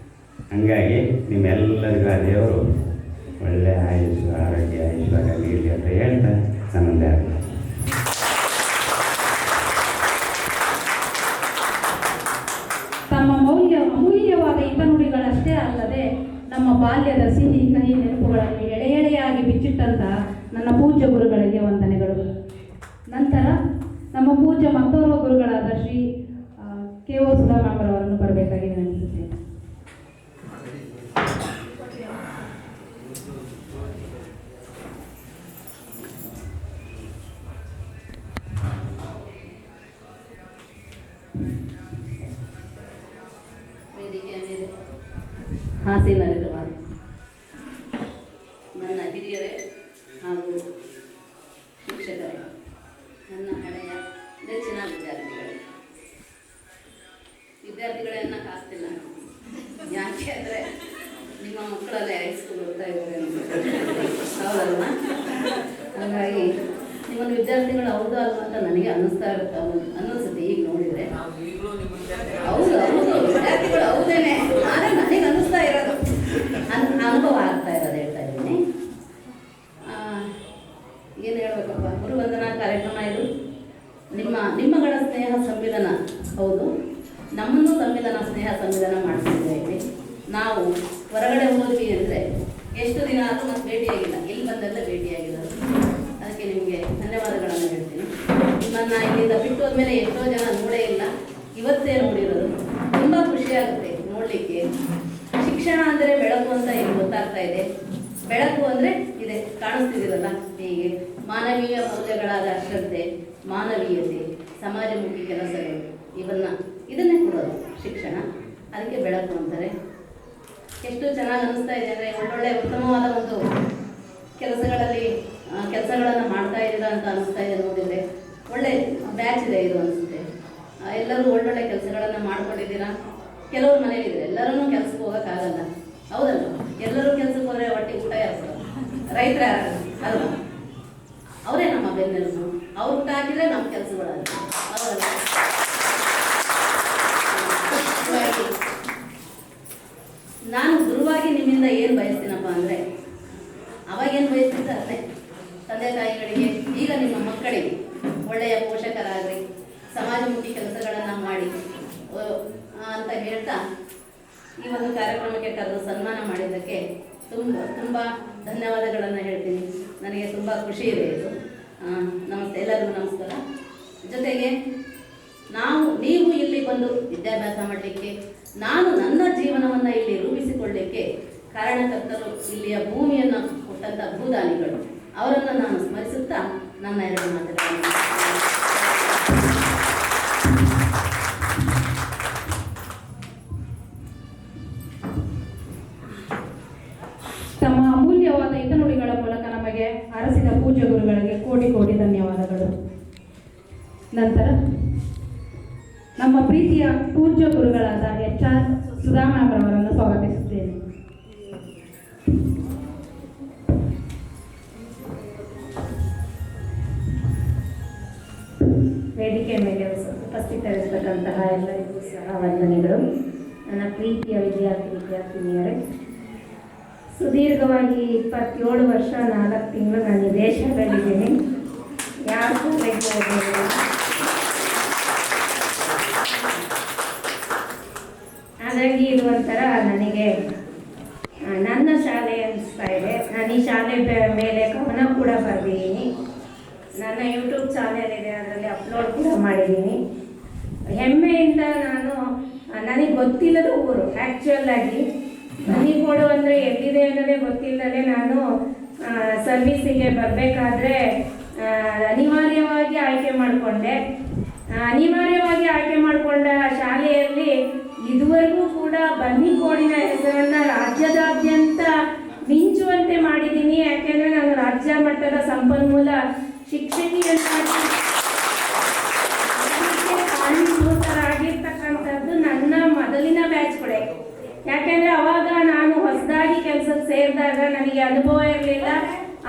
ಹಂಗಾಗಿ ನಿಮ್ಮೆಲ್ಲರಿಗೂ ಆ ದೇವರು ಒಳ್ಳೆ ಆಯುಷು, ಆರೋಗ್ಯ, ಐಶ್ವರ್ಯ ನೀಡಲಿ ಅಂತ ಹೇಳ್ತಾ ನನ್ನದೇ ಆಗಲಿ. ತಮ್ಮ ಅಮೂಲ್ಯವಾದ ಹಿತನುಡಿಗಳಷ್ಟೇ ಅಲ್ಲದೆ ನಮ್ಮ ಬಾಲ್ಯದ ಸಿಹಿ ಕಹಿ ನೆನಪುಗಳಲ್ಲಿ ಎಳೆ ಎಳೆಯಾಗಿ ಬಿಚ್ಚಿಟ್ಟಂತಹ ನನ್ನ ಪೂಜ್ಯ ಗುರುಗಳಿಗೆ ವಂದನೆಗಳು. ನಂತರ ನಮ್ಮ ಪೂಜ್ಯ ಮತ್ತೋರ್ವ ಗುರುಗಳಾದ ಶ್ರೀ ಕೆ.ಓ. ಸುಧಾಮರವರನ್ನು ಬರಬೇಕಾಗಿ ವಿನಂತಿಸುತ್ತೇನೆ. ಹಾಸನಲ್ಲಿರುವ ನನ್ನ ಹಿರಿಯರೇ ಹಾಗೂ ಶಿಕ್ಷಕರೇ, ನನ್ನ ಹಳೆಯ ನೆಚ್ಚಿನ ವಿದ್ಯಾರ್ಥಿಗಳನ್ನ ಕಾಸ್ತಿಲ್ಲ. ಯಾಕೆ ಅಂದರೆ ನಿಮ್ಮ ಮಕ್ಕಳಲ್ಲೇ ಹೈಸ್ಕೂಲ್ ಓದ್ತಾ ಇದ್ದಾರೆ ಹೌದಲ್ವ? ಹಾಗಾಗಿ ನಿಮ್ಮನ್ನು ವಿದ್ಯಾರ್ಥಿಗಳು ಹೌದು ಅಲ್ವ ಅಂತ ನನಗೆ ಅನ್ನಿಸ್ತಾ ಇರುತ್ತೆ, ಅನ್ನಿಸುತ್ತೆ ಈಗ ನೋಡಿದರೆ. ಹೌದು ವಿದ್ಯಾರ್ಥಿಗಳು ಹೌದೇನೆ, ಆದರೆ ನನಗೆ ಅನ್ನಿಸ್ತಾ ಇರೋದು, ಅನುಭವ ಆಗ್ತಾ ಇರೋದು ಹೇಳ್ತಾ ಇದ್ದೀನಿ. ಏನು ಹೇಳ್ಬೇಕಪ್ಪ, ಗುರುವಂದನಾ ಕಾರ್ಯಕ್ರಮ ಇದು ನಿಮ್ಮಗಳ ಸ್ನೇಹ ಸಂವಿಧಾನ. ಹೌದು, ನಮ್ಮನ್ನು ಸ್ನೇಹ ಸಂವಿಧಾನ ಮಾಡಿಸಿದ್ರೆ ನಾವು ಹೊರಗಡೆ ಹೋದ್ವಿ ಅಂದರೆ ಎಷ್ಟು ದಿನ ಆದರೂ ಮತ್ತೆ ಭೇಟಿಯಾಗಿಲ್ಲ, ಇಲ್ಲಿ ಬಂದೆಲ್ಲ ಭೇಟಿಯಾಗಿಲ್ಲ. ಅದಕ್ಕೆ ನಿಮಗೆ ಧನ್ಯವಾದಗಳನ್ನು ಹೇಳ್ತೀನಿ. ನಿಮ್ಮನ್ನು ಇಲ್ಲಿಂದ ಬಿಟ್ಟು ಹೋದ್ಮೇಲೆ ಎಷ್ಟೋ ಜನ ನೋಡೇ ಇಲ್ಲ, ಇವತ್ತೇ ನೋಡಿರೋದು. ತುಂಬ ಖುಷಿಯಾಗುತ್ತೆ ನೋಡಲಿಕ್ಕೆ. ಶಿಕ್ಷಣ ಅಂದರೆ ಬೆಳಕು ಅಂತ ಈಗ ಗೊತ್ತಾಗ್ತಾ ಇದೆ. ಬೆಳಕು ಅಂದರೆ ಇದೆ, ಕಾಣಿಸ್ತಿದ್ದೀರಲ್ಲ ಹೀಗೆ. ಮಾನವೀಯ ಮೌಲ್ಯಗಳಾದ ಶ್ರದ್ಧೆ, ಮಾನವೀಯತೆ, ಸಮಾಜಮುಖಿ ಕೆಲಸಗಳು, ಇದನ್ನೇ ಕೊಡೋದು ಶಿಕ್ಷಣ. ಅದಕ್ಕೆ ಬೆಳಕು ಅಂತಾರೆ. ಎಷ್ಟು ಚೆನ್ನಾಗಿ ಅನ್ನಿಸ್ತಾ ಇದೆ ಅಂದರೆ ಒಳ್ಳೊಳ್ಳೆ ಉತ್ತಮವಾದ ಒಂದು ಕೆಲಸಗಳನ್ನು ಮಾಡ್ತಾ ಇದ್ದೀರಾ ಅಂತ ಅನ್ನಿಸ್ತಾ ಇದೆ ನೋಡಿದರೆ. ಒಳ್ಳೆ ಬ್ಯಾಚ್ ಇದೆ ಇದು ಅನಿಸುತ್ತೆ. ಎಲ್ಲರೂ ಒಳ್ಳೊಳ್ಳೆ ಕೆಲಸಗಳನ್ನು ಮಾಡ್ಕೊಂಡಿದ್ದೀರಾ. ಕೆಲವ್ರು ಮನೇಲಿದ್ದಾರೆ, ಎಲ್ಲರೂ ಕೆಲಸಕ್ಕೆ ಹೋಗೋಕ್ಕಾಗಲ್ಲ, ಹೌದಲ್ಲ? ಎಲ್ಲರೂ ಕೆಲಸಕ್ಕೆ ಹೋದರೆ ಹೊಟ್ಟೆ ಊಟ ಯಾರು? ರೈತರ ಅಲ್ವ? ಅವರೇ ನಮ್ಮ ಬೆನ್ನೆಲುಬು. ಅವ್ರು ಊಟ ಹಾಕಿದರೆ ನಮ್ಮ ಕೆಲಸಗಳಲ್ಲ, ಹೌದಲ್ಲ? ನಾನು ಗುರುವಾಗಿ ನಿಮ್ಮಿಂದ ಏನು ಬಯಸ್ತೀನಪ್ಪ ಅಂದರೆ, ಅವಾಗೇನು ಬಯಸ್ತಿದ್ದ ಅದೇ ತಂದೆ ತಾಯಿಗಳಿಗೆ, ಈಗ ನಿಮ್ಮ ಮಕ್ಕಳಿಗೆ ಒಳ್ಳೆಯ ಪೋಷಕರಾಗ್ರಿ, ಸಮಾಜಮುಖಿ ಕೆಲಸಗಳನ್ನು ಮಾಡಿ ಅಂತ ಹೇಳ್ತಾ ಈ ಒಂದು ಕಾರ್ಯಕ್ರಮಕ್ಕೆ ಕರೆದು ಸನ್ಮಾನ ಮಾಡಿದ್ದಕ್ಕೆ ತುಂಬ ಧನ್ಯವಾದಗಳನ್ನು ಹೇಳ್ತೀನಿ. ನನಗೆ ತುಂಬ ಖುಷಿ ಇದೆ ಇದು. ನಮಸ್ತೆ, ಎಲ್ಲರಿಗೂ ನಮಸ್ಕಾರ. ಜೊತೆಗೆ ನೀವು ಇಲ್ಲಿ ಬಂದು ವಿದ್ಯಾಭ್ಯಾಸ ಮಾಡಲಿಕ್ಕೆ, ನಾನು ನನ್ನ ಜೀವನವನ್ನು ಇಲ್ಲಿ ರೂಪಿಸಿಕೊಳ್ಳಲಿಕ್ಕೆ ಕಾರಣಕರ್ತರು ಇಲ್ಲಿಯ ಭೂಮಿಯನ್ನು ಕೊಟ್ಟಂಥ ಭೂದಾನಿಗಳು, ಅವರನ್ನು ನಾನು ಸ್ಮರಿಸುತ್ತಾ ನನ್ನ ಎರಡು ಮಾತುಗಳನ್ನು ತಮ್ಮ ಅಮೂಲ್ಯವಾದ ಹಿತನುಡಿಗಳ ಮೂಲಕ ನಮಗೆ ಅರಸಿದ ಪೂಜ್ಯ ಗುರುಗಳಿಗೆ ಕೋಟಿ ಕೋಟಿ ಧನ್ಯವಾದಗಳು. ನಂತರ ನಮ್ಮ ಪ್ರೀತಿಯ ಪೂಜ್ಯ ಗುರುಗಳಾದ HR ಸುಧಾಮರವರನ್ನು ಸ್ವಾಗತಿಸುತ್ತೇನೆ. ವೇದಿಕೆ ಮೇಲೆ ಉಪಸ್ಥಿತರಿರತಕ್ಕಂತಹ ಎಲ್ಲರಿಗೂ ಸಹ ವಂದನೆಗಳು. ನನ್ನ ಪ್ರೀತಿಯ ವಿದ್ಯಾರ್ಥಿನಿಯರೇ, ಸುದೀರ್ಘವಾಗಿ 27 ವರ್ಷ 4 ತಿಂಗಳು ನಾನು ಈ ದೇಶದಲ್ಲಿದ್ದೀನಿ. ಯಾರು ಹೋಗಲಿಲ್ಲ. ಹಾಗಾಗಿ ಇದು ಒಂಥರ ನನಗೆ ನನ್ನ ಶಾಲೆ ಅನಿಸ್ತಾ ಇದೆ. ನಾನು ಈ ಶಾಲೆ ಮೇಲೆ ಗಮನ ಕೂಡ ಬರ್ದಿದ್ದೀನಿ. ನನ್ನ ಯೂಟ್ಯೂಬ್ ಚಾನೆಲ್ ಇದೆ, ಅದರಲ್ಲಿ ಅಪ್ಲೋಡ್ ಕೂಡ ಮಾಡಿದ್ದೀನಿ. ಹೆಮ್ಮೆಯಿಂದ ನನಗೆ ಗೊತ್ತಿಲ್ಲದ ಊರು ಆ್ಯಕ್ಚುಯಲ್ ಆಗಿ ಮನಿಗೋಡು ಅಂದರೆ ಎಲ್ಲಿದೆ ಅನ್ನೋದೇ ಗೊತ್ತಿಲ್ಲದೆ ನಾನು ಸರ್ವಿಸಿಗೆ ಬರಬೇಕಾದ್ರೆ ಅನಿವಾರ್ಯವಾಗಿ ಆಯ್ಕೆ ಮಾಡಿಕೊಂಡ ಶಾಲೆಯಲ್ಲಿ ಇದುವರೆಗೂ ಕೂಡ ಬನ್ನಿಕೋಡಿನ ಹೆಸರನ್ನು ರಾಜ್ಯದಾದ್ಯಂತ ಮಿಂಚುವಂತೆ ಮಾಡಿದ್ದೀನಿ. ಯಾಕೆಂದರೆ ನಾನು ರಾಜ್ಯ ಮಟ್ಟದ ಸಂಪನ್ಮೂಲ ಶಿಕ್ಷಕಿ ಅಂತ ಕಾರಣೀಭೂತರಾಗಿರ್ತಕ್ಕಂಥದ್ದು ನನ್ನ ಮೊದಲಿನ ಬ್ಯಾಚ್ಗಳೇ. ಯಾಕೆಂದರೆ ಅವಾಗ ನಾನು ಹೊಸದಾಗಿ ಕೆಲಸಕ್ಕೆ ಸೇರಿದಾಗ ನನಗೆ ಅನುಭವ ಇರಲಿಲ್ಲ.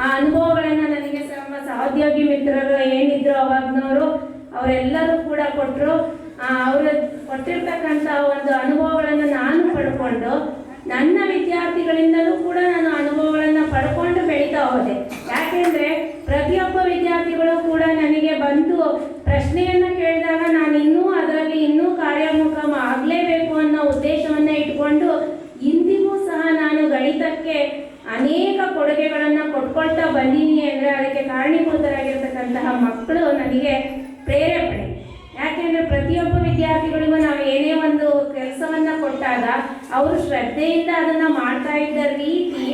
ಆ ಅನುಭವಗಳನ್ನು ನನಗೆ ನಮ್ಮ ಸಹೋದ್ಯೋಗಿ ಮಿತ್ರರು ಏನಿದ್ರು ಅವಾಗ್ನವರು ಅವರೆಲ್ಲರೂ ಕೂಡ ಕೊಟ್ಟರು. ಅವರು ಕೊಟ್ಟಿರ್ತಕ್ಕಂಥ ಒಂದು ಅನುಭವಗಳನ್ನು ನಾನು ಪಡ್ಕೊಂಡು ನನ್ನ ವಿದ್ಯಾರ್ಥಿಗಳಿಂದಲೂ ಕೂಡ ನಾನು ಅನುಭವಗಳನ್ನು ಪಡ್ಕೊಂಡು ಬೆಳೀತಾ ಹೋದೆ. ಯಾಕೆಂದರೆ ಪ್ರತಿಯೊಬ್ಬ ವಿದ್ಯಾರ್ಥಿಗಳು ಕೂಡ ನನಗೆ ಬಂದು ಪ್ರಶ್ನೆಯನ್ನು ಕೇಳಿದಾಗ ನಾನು ಅದರಲ್ಲಿ ಇನ್ನೂ ಕಾರ್ಯೋನ್ಮುಖ ಆಗಲೇಬೇಕು ಅನ್ನೋ ಉದ್ದೇಶವನ್ನು ಇಟ್ಕೊಂಡು ಇಂದಿಗೂ ಸಹ ನಾನು ಗಣಿತಕ್ಕೆ ಅನೇಕ ಕೊಡುಗೆಗಳನ್ನು ಕೊಟ್ಕೊಳ್ತಾ ಬಂದೀನಿ. ಅಂದರೆ ಅದಕ್ಕೆ ಕಾರಣೀಭೂತರಾಗಿರ್ತಕ್ಕಂತಹ ಮಕ್ಕಳು ನನಗೆ ಪ್ರೇರೇಪಣೆ. ಯಾಕೆಂದರೆ ಪ್ರತಿಯೊಬ್ಬ ವಿದ್ಯಾರ್ಥಿಗಳಿಗೂ ನಾವು ಏನೇ ಒಂದು ಕೆಲಸವನ್ನು ಕೊಟ್ಟಾಗ ಅವರು ಶ್ರದ್ಧೆಯಿಂದ ಅದನ್ನು ಮಾಡ್ತಾ ಇದ್ದ ರೀತಿ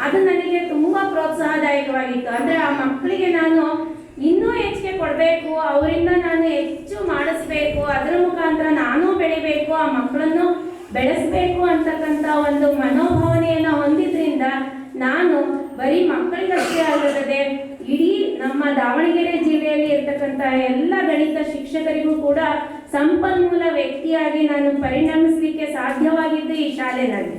ಅದು ನನಗೆ ತುಂಬ ಪ್ರೋತ್ಸಾಹದಾಯಕವಾಗಿತ್ತು. ಅಂದರೆ ಆ ಮಕ್ಕಳಿಗೆ ನಾನು ಇನ್ನೂ ಹೆಚ್ಚಿಗೆ ಕೊಡಬೇಕು, ಅವರಿಂದ ನಾನು ಹೆಚ್ಚು ಮಾಡಿಸ್ಬೇಕು, ಅದರ ಮುಖಾಂತರ ನಾನು ಬೆಳಿಬೇಕು, ಆ ಮಕ್ಕಳನ್ನು ಬೆಳೆಸಬೇಕು ಅಂತಕ್ಕಂಥ ಒಂದು ಮನೋಭಾವನೆಯನ್ನು ಹೊಂದಿದ್ರಿಂದ ನಾನು ಬರೀ ಮಕ್ಕಳಿಗಷ್ಟೇ ಅಲ್ಲದೆ ಇಡೀ ನಮ್ಮ ದಾವಣಗೆರೆ ಜಿಲ್ಲೆಯಲ್ಲಿ ಇರ್ತಕ್ಕಂಥ ಎಲ್ಲ ಗಣಿತ ಶಿಕ್ಷಕರಿಗೂ ಕೂಡ ಸಂಪನ್ಮೂಲ ವ್ಯಕ್ತಿಯಾಗಿ ನಾನು ಪರಿಣಮಿಸಲಿಕ್ಕೆ ಸಾಧ್ಯವಾಗಿದ್ದು ಈ ಶಾಲೆಯಲ್ಲಿ.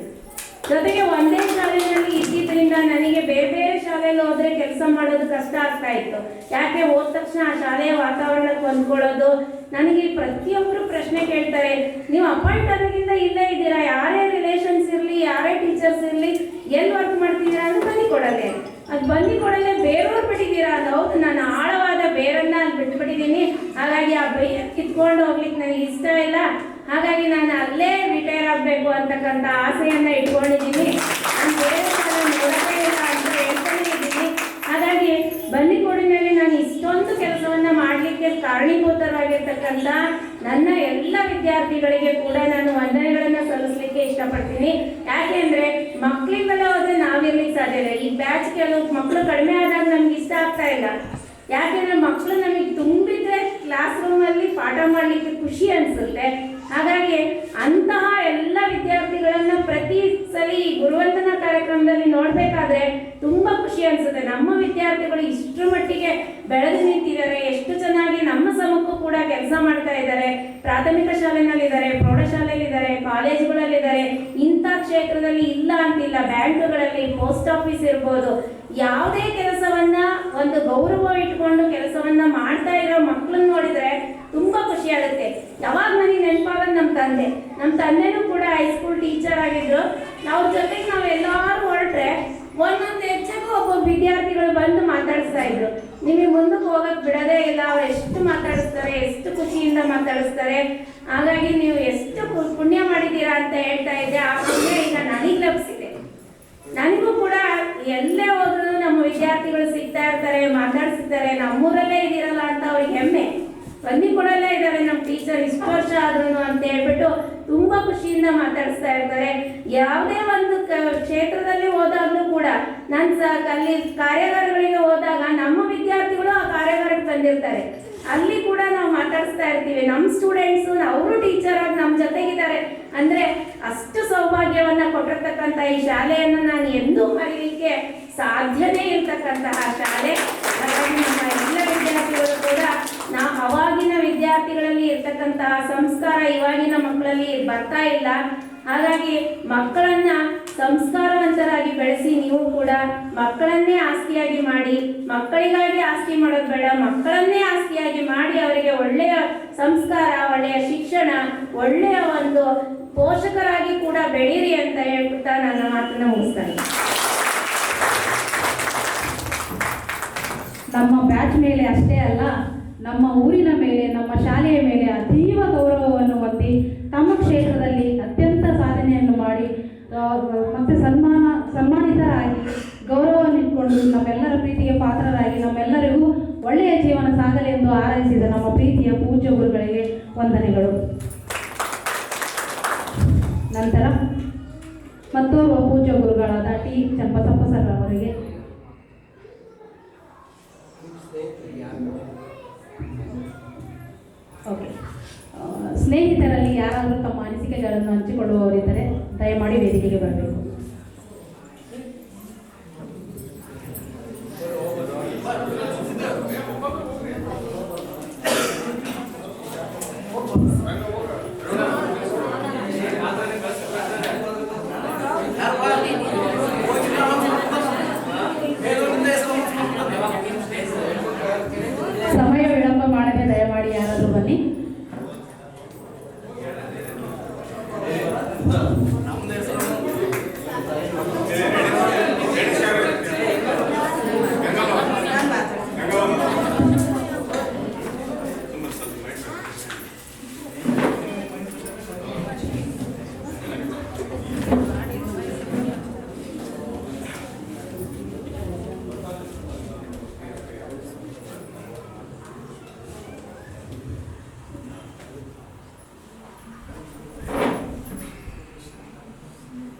ಜೊತೆಗೆ ಒಂದೇ ಶಾಲೆಯಲ್ಲಿ ಇದ್ದಿದ್ದರಿಂದ ನನಗೆ ಬೇರೆ ಬೇರೆ ಶಾಲೆಯಲ್ಲಿ ಹೋದ್ರೆ ಕೆಲಸ ಮಾಡೋದು ಕಷ್ಟ ಆಗ್ತಾ ಇತ್ತು. ಯಾಕೆ ಹೋದ ತಕ್ಷಣ ಆ ಶಾಲೆಯ ವಾತಾವರಣಕ್ಕೆ ಹೊಂದ್ಕೊಳ್ಳೋದು. ನನಗೆ ಪ್ರತಿಯೊಬ್ಬರು ಪ್ರಶ್ನೆ ಕೇಳ್ತಾರೆ, ನೀವು ಅಪಾಯಿಂಟ್ ಆದಾಗಿಂದ ಇಲ್ಲೇ ಇದ್ದೀರಾ, ಯಾರೇ ರಿಲೇಷನ್ಸ್ ಇರಲಿ, ಯಾರೇ ಟೀಚರ್ಸ್ ಇರಲಿ, ಎಲ್ಲಿ ವರ್ಕ್ ಮಾಡ್ತಿದ್ದೀರಾ ಅಂತ ಬನ್ನಿ ಕೊಡಲೆ ಬೇರೆಯವ್ರು ಬಿಟ್ಟಿದ್ದೀರಾ ಅದು. ಹೌದು, ನಾನು ಆಳವಾದ ಬೇರನ್ನ ಅಲ್ಲಿ ಬಿಟ್ಬಿಟ್ಟಿದ್ದೀನಿ. ಹಾಗಾಗಿ ಆ ಬೇರೆ ಕಿತ್ಕೊಂಡು ಹೋಗ್ಲಿಕ್ಕೆ ನನಗೆ ಇಷ್ಟ ಇಲ್ಲ. ಹಾಗಾಗಿ ನಾನು ಅಲ್ಲೇ ರಿಟೈರ್ ಆಗಬೇಕು ಅಂತಕ್ಕಂಥ ಆಸೆಯನ್ನು ಇಟ್ಕೊಂಡಿದ್ದೀನಿ. ನಾನು ಬೇರೆ ನೋಡೋದೇ ಇಲ್ಲ ಅಂತ ಹೇಳ್ತಾನೆ ಇದ್ದೀನಿ. ಹಾಗಾಗಿ ಬನ್ನಿಕೋಡಿನಲ್ಲಿ ನಾನು ಇಷ್ಟೊಂದು ಕೆಲಸವನ್ನು ಮಾಡಲಿಕ್ಕೆ ಕಾರಣೀಭೂತರಾಗಿರ್ತಕ್ಕಂಥ ನನ್ನ ಎಲ್ಲ ವಿದ್ಯಾರ್ಥಿಗಳಿಗೆ ಕೂಡ ನಾನು ವಂದನೆಗಳನ್ನು ಸಲ್ಲಿಸಲಿಕ್ಕೆ ಇಷ್ಟಪಡ್ತೀನಿ. ಯಾಕೆಂದರೆ ಮಕ್ಕಳಿಂದಲೇ ಹೋದರೆ ನಾವಿರ್ಲಿಕ್ಕೆ ಸಾಧ್ಯ ಇಲ್ಲ. ಈ ಬ್ಯಾಚ್ ಕೆಲವು ಮಕ್ಕಳು ಕಡಿಮೆ ಆದಾಗ ನಮ್ಗೆ ಇಷ್ಟ ಆಗ್ತಾ ಇಲ್ಲ. ಯಾಕೆಂದರೆ ಮಕ್ಕಳು ನಮಗೆ ತುಂಬಿದ್ರೆ ಕ್ಲಾಸ್ ರೂಮಲ್ಲಿ ಪಾಠ ಮಾಡಲಿಕ್ಕೆ ಖುಷಿ ಅನಿಸುತ್ತೆ. ಹಾಗಾಗಿ ಅಂತಹ ಎಲ್ಲ ವಿದ್ಯಾರ್ಥಿಗಳನ್ನು ಪ್ರತಿ ಸಲ ಈ ಗುರುವಂದನಾ ಕಾರ್ಯಕ್ರಮದಲ್ಲಿ ನೋಡಬೇಕಾದ್ರೆ ತುಂಬ ಖುಷಿ ಅನಿಸುತ್ತೆ. ನಮ್ಮ ವಿದ್ಯಾರ್ಥಿಗಳು ಇಷ್ಟರ ಮಟ್ಟಿಗೆ ಬೆಳೆದು ನಿಂತಿದ್ದಾರೆ, ಎಷ್ಟು ಚೆನ್ನಾಗಿ ನಮ್ಮ ಸಮಕ್ಕೂ ಕೂಡ ಕೆಲಸ ಮಾಡ್ತಾ ಇದ್ದಾರೆ. ಪ್ರಾಥಮಿಕ ಶಾಲೆನಲ್ಲಿದ್ದಾರೆ, ಪ್ರೌಢಶಾಲೆಯಲ್ಲಿದ್ದಾರೆ, ಕಾಲೇಜುಗಳಲ್ಲಿದ್ದಾರೆ. ಇಂಥ ಕ್ಷೇತ್ರದಲ್ಲಿ ಇಲ್ಲ ಅಂತಿಲ್ಲ, ಬ್ಯಾಂಕ್ಗಳಲ್ಲಿ, ಪೋಸ್ಟ್ ಆಫೀಸ್ ಇರ್ಬೋದು, ಯಾವುದೇ ಕೆಲಸವನ್ನ ಒಂದು ಗೌರವ ಇಟ್ಕೊಂಡು ಕೆಲಸವನ್ನ ಮಾಡ್ತಾ ಇರೋ ಮಕ್ಕಳನ್ನ ನೋಡಿದ್ರೆ ತುಂಬಾ ಖುಷಿ ಆಗುತ್ತೆ. ಯಾವಾಗ ನನಗೆ ನೆನಪಾಗೋದು ನಮ್ಮ ತಂದೆನೂ ಕೂಡ ಹೈಸ್ಕೂಲ್ ಟೀಚರ್ ಆಗಿದ್ರು. ಅವ್ರ ಜೊತೆಗೆ ನಾವೆಲ್ಲರೂ ಹೊರಟ್ರೆ ಒಂದೊಂದು ಹೆಚ್ಚಿಗೂ ಒಬ್ಬ ವಿದ್ಯಾರ್ಥಿಗಳು ಬಂದು ಮಾತಾಡಿಸ್ತಾ ಇದ್ರು. ನಿಮಗೆ ಮುಂದಕ್ಕೆ ಹೋಗಕ್ಕೆ ಬಿಡೋದೇ ಇಲ್ಲ, ಅವ್ರು ಎಷ್ಟು ಮಾತಾಡಿಸ್ತಾರೆ, ಎಷ್ಟು ಖುಷಿಯಿಂದ ಮಾತಾಡಿಸ್ತಾರೆ. ಹಾಗಾಗಿ ನೀವು ಎಷ್ಟು ಪುಣ್ಯ ಮಾಡಿದ್ದೀರಾ ಅಂತ ಹೇಳ್ತಾ ಇದ್ದೆ. ಆ ಪುಣ್ಯ ಈಗ ನನಗೆ ಲಭಿಸಿದೆ. ನನಗೂ ಕೂಡ ಎಲ್ಲೇ ಹೋದ್ರು ನಮ್ಮ ವಿದ್ಯಾರ್ಥಿಗಳು ಸಿಗ್ತಾ ಇರ್ತಾರೆ, ಮಾತಾಡ್ಸಿರ್ತಾರೆ. ನಮ್ಮೂರಲ್ಲೇ ಇದ್ದೀರಲ್ಲ ಅಂತ ಅವ್ರಿಗೆ ಹೆಮ್ಮೆ. ಬನ್ನಿಕೋಡಲ್ಲೇ ಇದ್ದಾರೆ ನಮ್ಮ ಟೀಚರ್ ಇಷ್ಟು ವರ್ಷ ಆದ್ರೂ ಅಂತ ಹೇಳ್ಬಿಟ್ಟು ತುಂಬಾ ಖುಷಿಯಿಂದ ಮಾತಾಡಿಸ್ತಾ ಇರ್ತಾರೆ. ಯಾವುದೇ ಒಂದು ಕ್ಷೇತ್ರದಲ್ಲಿ ಹೋದಾಗಲೂ ಕೂಡ ನಾನು ಅಲ್ಲಿ ಕಾರ್ಯಾಗಾರಗಳಿಗೆ ಹೋದಾಗ ನಮ್ಮ ವಿದ್ಯಾರ್ಥಿಗಳು ಆ ಕಾರ್ಯಾಗಾರಕ್ಕೆ ಬಂದಿರ್ತಾರೆ. ಅಲ್ಲಿ ಕೂಡ ನಾವು ಮಾತಾಡಿಸ್ತಾ ಇರ್ತೀವಿ. ನಮ್ಮ ಸ್ಟೂಡೆಂಟ್ಸು ಅವರು ಟೀಚರ್ ಆಗಿ ನಮ್ಮ ಜೊತೆಗಿದ್ದಾರೆ ಅಂದರೆ ಅಷ್ಟು ಸೌಭಾಗ್ಯವನ್ನು ಕೊಟ್ಟಿರ್ತಕ್ಕಂಥ ಈ ಶಾಲೆಯನ್ನು ನಾನು ಎಂದೂ ಮರೀಲಿಕ್ಕೆ ಸಾಧ್ಯನೇ ಇರ್ತಕ್ಕಂತಹ ಶಾಲೆ. ಹಾಗಾಗಿ ನಮ್ಮ ಎಲ್ಲ ವಿದ್ಯಾರ್ಥಿಗಳು ಕೂಡ ಅವಾಗಿನ ವಿದ್ಯಾರ್ಥಿಗಳಲ್ಲಿ ಇರ್ತಕ್ಕಂತಹ ಸಂಸ್ಕಾರ ಇವಾಗಿನ ಮಕ್ಕಳಲ್ಲಿ ಬರ್ತಾ ಇಲ್ಲ. ಹಾಗಾಗಿ ಮಕ್ಕಳನ್ನ ಸಂಸ್ಕಾರವಂತರಾಗಿ ಬೆಳೆಸಿ ನೀವು ಕೂಡ ಮಕ್ಕಳನ್ನೇ ಆಸ್ತಿಯಾಗಿ ಮಾಡಿ, ಮಕ್ಕಳಿಗಾಗಿ ಆಸ್ತಿ ಮಾಡೋದು ಬೇಡ, ಮಕ್ಕಳನ್ನೇ ಆಸ್ತಿಯಾಗಿ ಮಾಡಿ ಅವರಿಗೆ ಒಳ್ಳೆಯ ಸಂಸ್ಕಾರ, ಒಳ್ಳೆಯ ಶಿಕ್ಷಣ, ಒಳ್ಳೆಯ ಒಂದು ಪೋಷಕರಾಗಿ ಕೂಡ ಬೆಳೀರಿ ಅಂತ ಹೇಳ್ಬಿಟ್ಟು ನನ್ನ ಮಾತನ್ನ ಮುಗಿಸ್ತಾನೆ. ನಮ್ಮ ಬ್ಯಾಚ್ ಮೇಲೆ ಅಷ್ಟೇ ಅಲ್ಲ, ನಮ್ಮ ಊರಿನ ಮೇಲೆ, ನಮ್ಮ ಶಾಲೆಯ ಮೇಲೆ ಅತೀವ ಗೌರವವನ್ನು ಹೊಂದಿ ತಮ್ಮ ಕ್ಷೇತ್ರದಲ್ಲಿ ಅತ್ಯಂತ ಸಾಧನೆಯನ್ನು ಮಾಡಿ ಮತ್ತೆ ಸನ್ಮಾನ ಮತ್ತೋರ್ವ ಪೂಜ್ಯ ಗುರುಗಳಾದ ಟಿ ಚನ್ನಬಸಪ್ಪ ಸರ್ ಅವರಿಗೆ ಓಕೆ. ಸ್ನೇಹಿತರಲ್ಲಿ ಯಾರಾದರೂ ತಮ್ಮ ಅನಿಸಿಕೆಗಳನ್ನು ಹಂಚಿಕೊಳ್ಳುವವರಿದ್ದರೆ ದಯಮಾಡಿ ವೇದಿಕೆಗೆ ಬರಬೇಕು. ಸಮಯ ವಿಳಂಬ ಮಾಡದೆ ದಯಮಾಡಿ ಯಾರಾದರೂ ಬನ್ನಿ.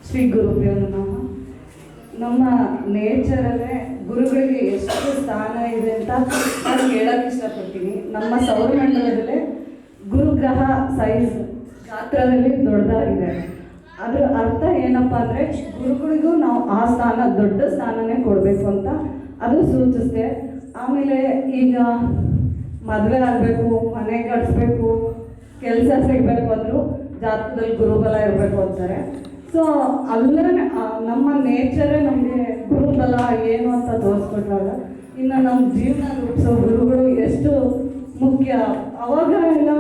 ಶ್ರೀ ಗುರುಭ್ಯೋ ನಮಃ. ನಮ್ಮ ನೇಚರಲ್ಲೇ ಗುರುಗಳಿಗೆ ಎಷ್ಟು ಸ್ಥಾನ ಇದೆ ಅಂತ ನಾನು ಹೇಳಕ್ಕೆ ಇಷ್ಟಪಡ್ತೀನಿ. ನಮ್ಮ ಸೌರಮಂಡಲದಲ್ಲೇ ಗುರುಗ್ರಹ ಸೈಜ್ ಗಾತ್ರದಲ್ಲಿ ದೊಡ್ಡದಾಗಿದೆ. ಅದರ ಅರ್ಥ ಏನಪ್ಪ ಅಂದರೆ ಗುರುಗಳಿಗೂ ನಾವು ಆ ಸ್ಥಾನ ದೊಡ್ಡ ಸ್ಥಾನನೇ ಕೊಡಬೇಕು ಅಂತ ಅದು ಸೂಚಿಸುತ್ತೆ. ಆಮೇಲೆ ಈಗ ಮದುವೆ ಆಗಬೇಕು, ಮನೆ ಕಟ್ಸ್ಬೇಕು, ಕೆಲಸ ಸಿಗಬೇಕು ಅಂದರೂ ಜಾತಕದಲ್ಲಿ ಗುರುಬಲ ಇರಬೇಕು ಅಂತಾರೆ. ಸೊ ಅಲ್ಲೇ ನಮ್ಮ ನೇಚರೇ ನಮಗೆ ಗುರುಬಲ ಏನು ಅಂತ ತೋರಿಸ್ಕೊಟ್ಟಾಗ ಇನ್ನು ನಮ್ಮ ಜೀವನ ರೂಪಿಸೋ ಗುರುಗಳು ಎಷ್ಟು ಮುಖ್ಯ. ಅವಾಗ ಎಲ್ಲ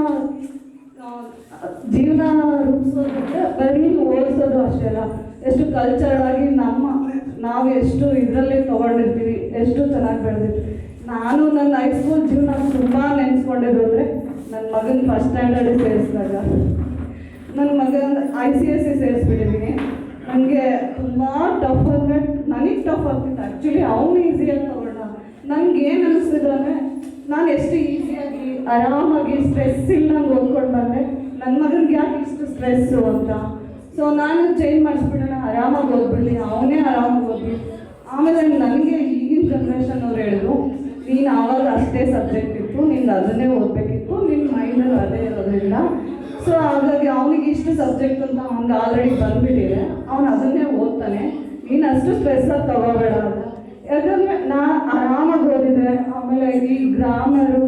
ಜೀವನ ರೂಪಿಸೋದಕ್ಕೆ ಬರೀ ಓದಿಸೋದು ಅಷ್ಟೇ ಅಲ್ಲ, ಎಷ್ಟು ಕಲ್ಚರ್ ಆಗಿ ನಾವು ಎಷ್ಟು ಇದರಲ್ಲಿ ತೊಗೊಂಡಿರ್ತೀವಿ, ಎಷ್ಟು ಚೆನ್ನಾಗಿ ಬೆಳೆದಿರ್ತೀವಿ. ನಾನು ನನ್ನ ಹೈಸ್ಕೂಲ್ ಜೀವನ ತುಂಬ ನೆನೆಸ್ಕೊಂಡಿದ್ದು ಅಂದರೆ ನನ್ನ ಮಗನ ಫಸ್ಟ್ ಸ್ಟ್ಯಾಂಡರ್ಡಿಗೆ ಸೇರಿಸಿದಾಗ ನನ್ನ ಮಗನ ICSE ಸೇರಿಸ್ಬಿಟ್ಟಿದ್ದೀನಿ. ನನಗೆ ತುಂಬ ಟಫ್ ಅಂದರೆ ನನಗೆ ಟಫ್ ಆಗ್ತಿತ್ತು. ಆ್ಯಕ್ಚುಲಿ ಅವನು ಈಸಿಯಾಗಿ ತೊಗೊಂಡ. ನನಗೆ ಏನು ಅನಿಸ್ತಿದ್ರು ಅಂದರೆ ನಾನು ಎಷ್ಟು ಈಸಿಯಾಗಿ ಆರಾಮಾಗಿ ಸ್ಟ್ರೆಸ್ ಇಲ್ಲಂಗೆ ಓದ್ಕೊಂಡು ಬಂದೆ. ನನ್ನ ಮಗನಿಗೆ ಯಾಕೆ ಇಷ್ಟು ಸ್ಟ್ರೆಸ್ಸು ಅಂತ. ಸೊ ನಾನು ಚೇಂಜ್ ಮಾಡಿಸ್ಬಿಡೋಣ, ಆರಾಮಾಗಿ ಓದ್ಬಿಡಲಿ, ಅವನೇ ಆರಾಮಾಗಿ ಓದ್ಲಿ. ಆಮೇಲೆ ನನಗೆ ಈಗಿನ ಜನ್ರೇಷನ್ ಅವ್ರು ಹೇಳಿದ್ರು, ನೀನು ಆವಾಗ ಅಷ್ಟೇ ಸಬ್ಜೆಕ್ಟ್ ಇತ್ತು, ನಿಂಗೆ ಅದನ್ನೇ ಓದಬೇಕಿತ್ತು, ನಿನ್ನ ಮೈಂಡಲ್ಲಿ ಅದೇ ಇರೋದ್ರಿಂದ. ಸೊ ಹಾಗಾಗಿ ಅವನಿಗೆ ಇಷ್ಟು ಸಬ್ಜೆಕ್ಟ್ ಅಂತ ಅವ್ನಿಗೆ ಆಲ್ರೆಡಿ ಬಂದುಬಿಟ್ಟಿದೆ, ಅವನು ಅದನ್ನೇ ಓದ್ತಾನೆ, ನೀನು ಅಷ್ಟು ಸ್ಟ್ರೆಸ್ಸಾಗಿ ತಗೋಬೇಡ ಅಂತ. ಯಾಕಂದರೆ ಆರಾಮಾಗಿ ಓದಿದೆ. ಆಮೇಲೆ ಈ ಗ್ರಾಮರು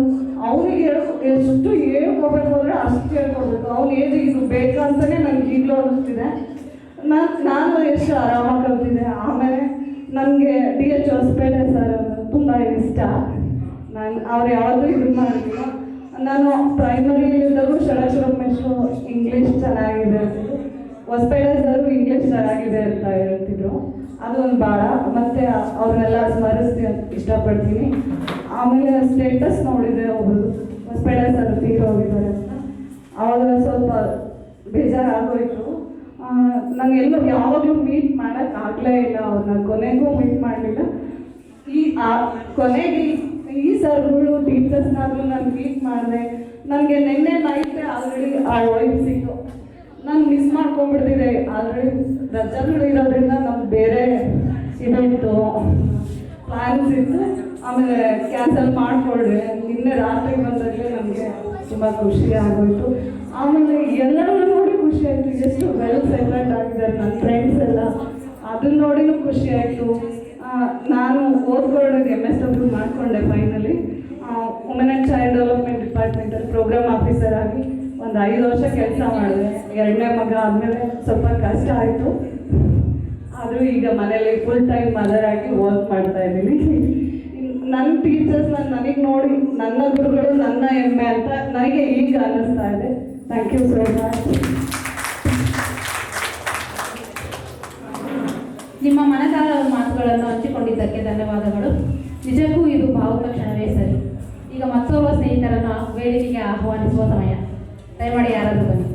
ಅವನಿಗೆ ಎಷ್ಟು ಹೇಳ್ಕೋಬೇಕು ಅಂದರೆ ಅಷ್ಟು ಹೇಳ್ಕೊಡ್ಬೇಕು. ಅವ್ನ ಏಜಿಗೆ ಇದು ಬೇಕಂತಲೇ ನನಗೆ ಈಗಲೂ ಅನ್ನಿಸ್ತಿದೆ. ನಾನು ಎಷ್ಟು ಆರಾಮಾಗಿ ಕಲ್ತಿದ್ದೆ. ಆಮೇಲೆ ನನಗೆ DH ಹೊಸಪೇಟೆ ಸರ್ ತುಂಬ ಇಷ್ಟ. ಅವ್ರು ಯಾವಾಗಲೂ ಇದು ಮಾಡಿದ್ರು. ನಾನು ಪ್ರೈಮರಿಲಿದ್ದಾಗೂ ಷಡಕ್ಷರಮೇಶ್ರು ಇಂಗ್ಲೀಷ್ ಚೆನ್ನಾಗಿದೆ ಅಂತಿದ್ರು, ಹೊಸಪೇಟೆ ಸರು ಇಂಗ್ಲೀಷ್ ಚೆನ್ನಾಗಿದೆ ಅಂತ ಹೇಳ್ತಿದ್ರು. ಅದು ಒಂದು ಭಾಳ. ಮತ್ತು ಅವ್ರನ್ನೆಲ್ಲ ಸ್ಮರಿಸಿ ಇಷ್ಟಪಡ್ತೀನಿ. ಆಮೇಲೆ ಸ್ಟೇಟಸ್ ನೋಡಿದೆ ಒಬ್ಬರು ಹೊಸಪೇಟೆ ಸರ್ ತೀರೋಗಿದ್ದಾರೆ ಅಂತ. ಆವಾಗ ಸ್ವಲ್ಪ ಬೇಜಾರಾಗೋಯಿತು. ನನಗೆಲ್ಲೂ ಯಾವಾಗಲೂ ಮೀಟ್ ಮಾಡೋಕ್ಕಾಗಲೇ ಇಲ್ಲ ಅವ್ರನ್ನ, ಕೊನೆಗೂ ಮೀಟ್ ಮಾಡಲಿಲ್ಲ. ಕೊನೆಗೆ ಈ ಸರ್ಗಳು ಟೀಚರ್ಸ್ನಾದರೂ ನಾನು ಮೀಟ್ ಮಾಡಿದೆ. ನನಗೆ ನಿನ್ನೆ ನೈಟೇ ಆಲ್ರೆಡಿ ಆ ವೈಫ್ ಸಿಕ್ತು. ನಾನು ಮಿಸ್ ಮಾಡ್ಕೊಂಡ್ಬಿಡ್ತಿದ್ದೆ. ಆಲ್ರೆಡಿ ರಜೆಗಳು ಇರೋದ್ರಿಂದ ನಮ್ಗೆ ಬೇರೆ ಇದಿತ್ತು, ಪ್ಲ್ಯಾನ್ಸ್ ಇತ್ತು. ಆಮೇಲೆ ಕ್ಯಾನ್ಸಲ್ ಮಾಡಿಕೊಂಡ್ರೆ ನಿನ್ನೆ ರಾತ್ರಿ ಬಂದಾಗಲೇ ನನಗೆ ತುಂಬ ಖುಷಿ ಆಗೋಯಿತು. ಆಮೇಲೆ ಎಲ್ಲರೂ ನೋಡಿ ಖುಷಿ ಆಯಿತು, ಎಷ್ಟು ವೆಲ್ ಸೆಟಲ್ಡ್ ಆಗಿದ್ದಾರೆ ನನ್ನ ಫ್ರೆಂಡ್ಸ್ ಎಲ್ಲ, ಅದನ್ನ ನೋಡಿನೂ ಖುಷಿ ಆಯಿತು. ನಾನು ಓದ್ಕೊಳ್ಳೋದು MSW ಮಾಡಿಕೊಂಡೆ finally. Women and child development ಡಿಪಾರ್ಟ್ಮೆಂಟಲ್ಲಿ ಪ್ರೋಗ್ರಾಮ್ ಆಫೀಸರ್ ಆಗಿ ಒಂದು 5 ವರ್ಷ ಕೆಲಸ ಮಾಡಿದೆ. 2ನೇ ಮಗ ಆದಮೇಲೆ ಸ್ವಲ್ಪ ಕಷ್ಟ ಆಯಿತು. ಆದರೂ ಈಗ ಮನೇಲಿ ಫುಲ್ ಟೈಮ್ ಮದರ್ ಆಗಿ ವರ್ಕ್ ಮಾಡ್ತಾ ಇದ್ದೀನಿ. ನನ್ನ ಟೀಚರ್ಸ್ ನನಗೆ ನೋಡಿ ನನ್ನ ಗುರುಗಳು ನನ್ನ ಹೆಮ್ಮೆ ಅಂತ ನನಗೆ ಈಗ ಅನ್ನಿಸ್ತಾ ಇದೆ. Thank you so much. ನಿಮ್ಮ ಮನದಾಳ ಮಾತುಗಳನ್ನು ಹಂಚಿಕೊಂಡಿದ್ದಕ್ಕೆ ಧನ್ಯವಾದಗಳು. ನಿಜಕ್ಕೂ ಇದು ಭಾವುಕ ಕ್ಷಣವೇ ಸರಿ. ಈಗ ಮತ್ತೋರ್ವ ಸ್ನೇಹಿತರನ್ನು ವೇದಿಕೆಗೆ ಆಹ್ವಾನಿಸುವ ಸಮಯ. ದಯಮಾಡಿ ಯಾರಾದರೂ ಬನ್ನಿ.